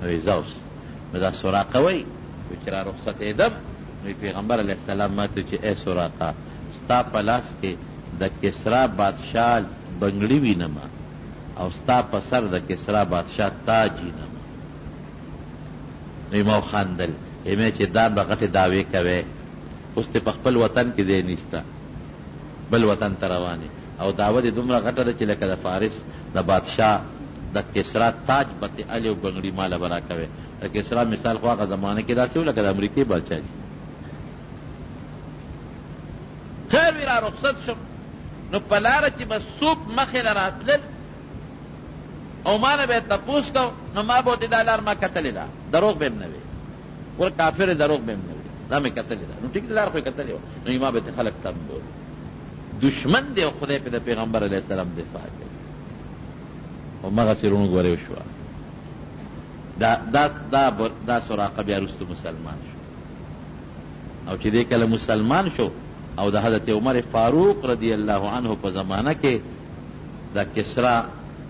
وی زه اوس نو دا سراقه وی چې را رخصتېدم نو پیغمبر علیه السلام ما ته چې ای سراقه ستا په لاس کې د کسرا بادشاه بنګړي وینم او ستا په سر د کسرا بادشاه تاج وینم نو ما وخندل مې چې دا به غټې دعوې کوې اوس ته په خپل وطن کې دی نشته بل وطن ته روانې او دعوه دې دومره غټه ده چې لکه د فارس د بادشاه د کسرا تاج بتې علي او بنګړي ماله به راکوې د کسرا مثال خو هغه زمانه کې داسې و لکه د امریکې بادشاه چې خیر وی را رخصت شم نو په لاره کې به څوک مخې له راتلل او ما نه به یې تپوس کو نو ما به ورته دا لار ما کتلې ده دروغ به م نه وي ور کافر دروغ به م نه وي دا مې کتلې ده نو ټیک لار خو یې کتلې وه نو ما به ته خلک تمبول دشمن دی او خدای پې د پیغمبر علیه السلام دفاع کوي او مغسې روڼ ګورې وشوه دا سراقه بیا وروسته مسلمان شو او چې دی کله مسلمان شو او د حضرت عمر فاروق رضی الله عنه په زمانه کې د کسرا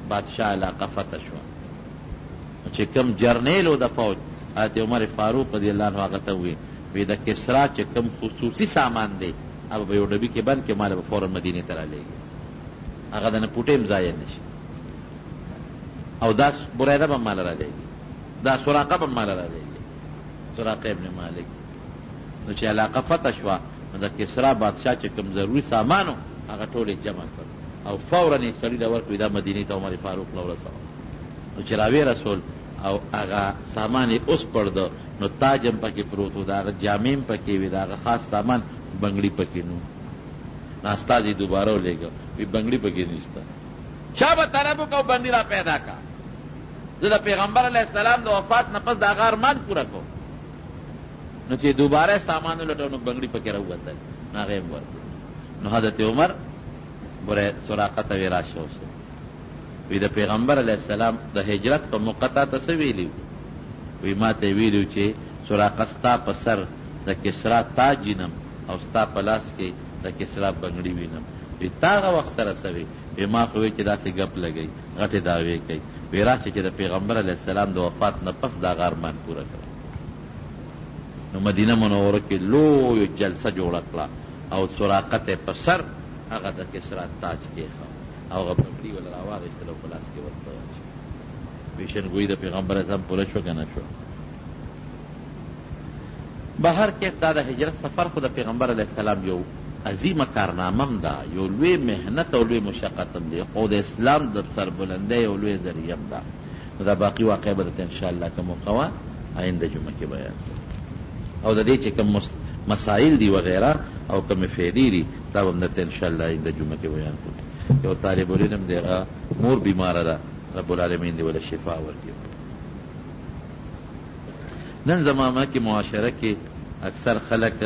بادشاه علاقه فتح شوه چې کوم جرنیل و د فوج حضرت عمر فاروق رضی الله عنه هغه ته وی د کسرا چې کوم خصوصي سامان دی هغه به یو ډبي کې بند کې ماله به فورا مدینې ته رالیږي هغه د نه پوټې هم ضایع نه شي او دا بریده به ماله رالیږي دا سراقه به ماله رالیږي سراقه ابن مالک نو چې علاقه فتح شوه نو د کسرا بادشاه چې کوم ضروري سامانو هغه ټول یې جمع کړ او فورا یې سړي له ورکړي دا مدینې ته عمر فاروق له ورسوه نو چې راویې رسول او هغه سامان یې اوس پړده نو تاج هم پکې پروت و د هغه جامې هم پکې وي د هغه خاص سامان بنګړي پکې نو نو استاد یې دوباره ولېږه وي بنګړي پکې نشته چا به طلب وکړه او بنګړي را پیدا کړه زه د پیغمبر علیه السلام د وفات نه پس د هغه ارمان پوره کوم نو چې دوباره سامان ولټو نو بنګړي پکې راووتل نو هغه یې هم ورکړل نو حضرت عمر بره سراقه ته وی راشه اوسه وی د پیغمبر علیه السلام د هجرت په موقع ته څه ویلي وی ما ته ویلي چې سراقه ستا په سر د کسرا تاج وینم او ستا په لاس کې د کسرا بنګړي وینم وی تا هغه وخت سره څه وی وی ما خو وی چې داسې ګپ لګئ غټې دعوې کوي وی راشه چې د پیغمبر علیه السلام د وفات نه پس د هغه ارمان پوره کړه نو مدینه منوره کې لویه جلسه جوړه کړه او سراقه ته په سر هغه د کسرا تاج کېښه او هغه بنګړي ول راواغېستل او په لاس کې ورته واچول پیشنګویي د پیغمبر اعظم پوره شوه که نه شوه بهر کې دا د هجرت سفر خو د پیغمبر علیه السلام یو عظیمه کارنامه هم ده یو لوی محنت او لوی مشقت هم دی خو د اسلام د سربلندۍ یو لوی ذریعه هم ده نو دا باقي واقع به درته انشاءالله که موقع وه آینده جمعه کې بیان او د دې چې کوم مسائل دي وغیره او کومې فیدې دي دا به هم درته انشاءالله آینده جمعه کې بیان کړو یو طالب علم دی هغه مور بیماره ده رب العالمین دې وله شفا ورکړي نن زمانه کې معاشره کې اکثر خلک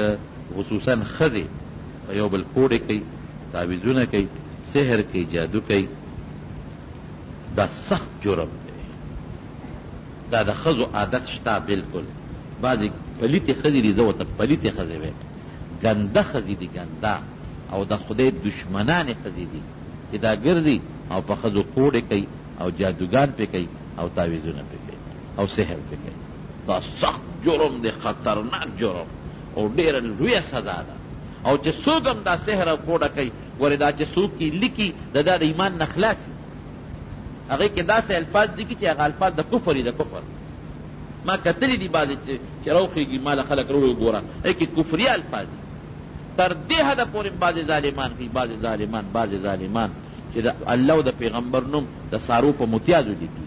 خصوصا ښځې په یو بل کوډې کوي، تعویذونه کوي، سحر کوي، جادو کوي. دا سخت جرم دی. دا د ښځو عادت شته بالکل. بعضې پلیتې ښځې دي، زه ورته پلیتې ښځې وایم، ګنده ښځې دي، ګنده او د خدای دشمنانې ښځې دي چې دا ګرځي او په ښځو کوډې کوي او جادوګان پې کوي او تعویذونه پې کوي او سحر پې کوي. دا سخت جرم دی، خطرناک جرم او ډېره لویه سزا ده. او چې څوک هم دا سحر او کوډه کوي، ګورې دا چې څوک یې لیکي د دا د ایمان نه خلاصي. هغې کې داسې الفاظ لیکي چې هغه الفاظ د کفر دي، د کفر. ما کتلي دي بعضې چې راوخېږي ما له خلک روړي وګوره، هغې کې کفري الفاظ دي. تر دې حده پورې بعضې ظالمان کوي، بعضې ظالمان چې د الله او د پیغمبر نوم د سارو په متیازو لیکي.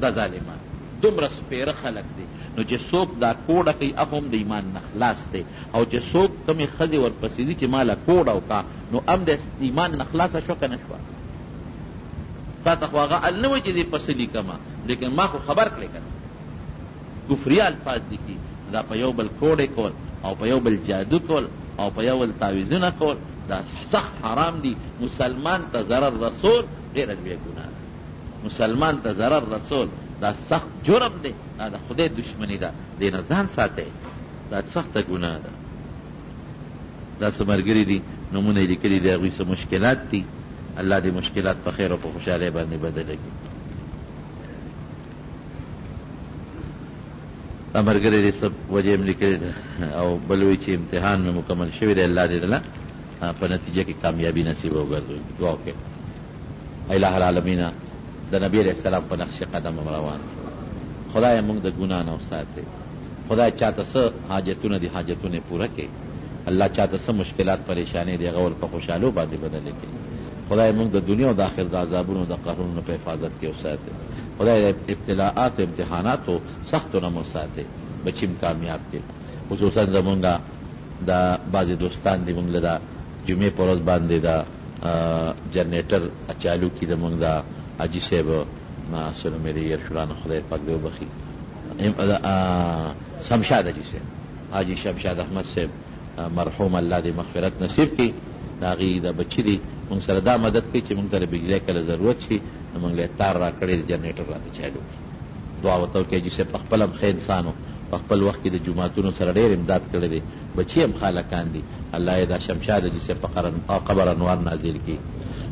دا ظالمان دومره سپېره خلک دي. نو چې څوک دا کوډه کوي هغه هم د ایمان نه خلاص دی، او چې څوک کمې ښځې ورپسې دي چې ما له کوډه وکړه نو هم د ایمان نه خلاصه شوه که نه شوه. تا ته خو هغه ال نه وایي چې دې پسې لیکمه، لیکن ما خو خبر کړې که نه. کفري الفاظ لیکي. دا په یو بل کوډې کول او په یو بل جادو کول او په یو بل تعویذونه کول دا سخت حرام دي. مسلمان ته ضرر رسول ډېره لویه ګناه ده. مسلمان ته ضرر رسول دا سخت جرم دی، دا د خدای دشمنی ده. دې نه ځان ساتئ، دا سخته ګناه ده. دا څه ملګري دي نومونه یې لیکلي دي، هغوی څه مشکلات دي. الله دې مشکلات په خیر او په خوشحالۍ باندې بدله کړي. دا ملګري دې څه وجې هم لیکلې ده او بل وایي چې امتحان مې مکمل شوی دی، الله دې دله په نتیجه کې کامیابي نصیب وګرځوي. دعا وکړئ. الہ العالمین د نبی علیہ السلام په نقش قدم روان. خدای موږ د ګناه نه وساتئ. خدای چاته څه حاجتونه دي حاجتونه پوره کړي. الله چاته څه مشکلات پریشانې دي هغه ور په خوشحالو باندې بدله کړي. خدای موږ د دنیا او د آخرت د عذابونو د قهرونو په حفاظت کې وساتئ. خدای د ابتلاءات او امتحاناتو سختو نه مو ساتئ، بچیم کامیاب کړي. خصوصا زمونږ د بعضې دوستان دي موږ له د جمعې په ورځ باندې د جنریټر چالو کړي زمونږ د حاجي صاحب سلو میرے یرشوران خدای پاک دې وبخي، شمشاد حاجي صاحب، حاجي شمشاد احمد صاحب مرحوم، الله دې مغفرت نصیب کړي. د هغې د بچي دي موږ سره دا مدد کوي چې موږ ته د بجلۍ کله ضرورت شي نو موږ له تار را کړی د جنریټر راته چالو کړي. دعا ورته وکړئ. حاجي صاحب په خپل هم ښه انسان و، په خپل وخت کې د جوماتونو سره ډېر امداد کړی دی، بچي هم خالقان دي. الله یې دا شمشاد حاجي صاحب په قبر انوار نازل کړي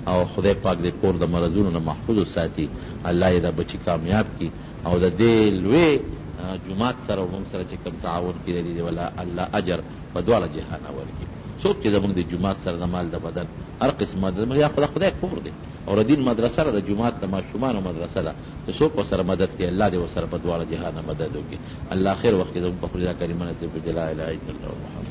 او خدای پاک دې کور د مرضونو نه محفوظ وساتي. الله یې دا بچي کامیاب کړي او د دې لوی جومات سره موږ سره چې کوم تعاون کړی دی ولا الله اجر په دواړه جهانه ورکړي. څوک چې زموږ د جومات سره د مال د بدن هر قسم مدد یا خدای کفر دی او د دین مدرسه ده، د جومات د ماشومانو مدرسه ده، چې څوک ورسره مدد کوي الله دې ورسره په دواړه جهانه مدد وکړي. الله خیر وخت کې زموږ په خپله کلمه نصیب کړي. لا اله الا الله محمد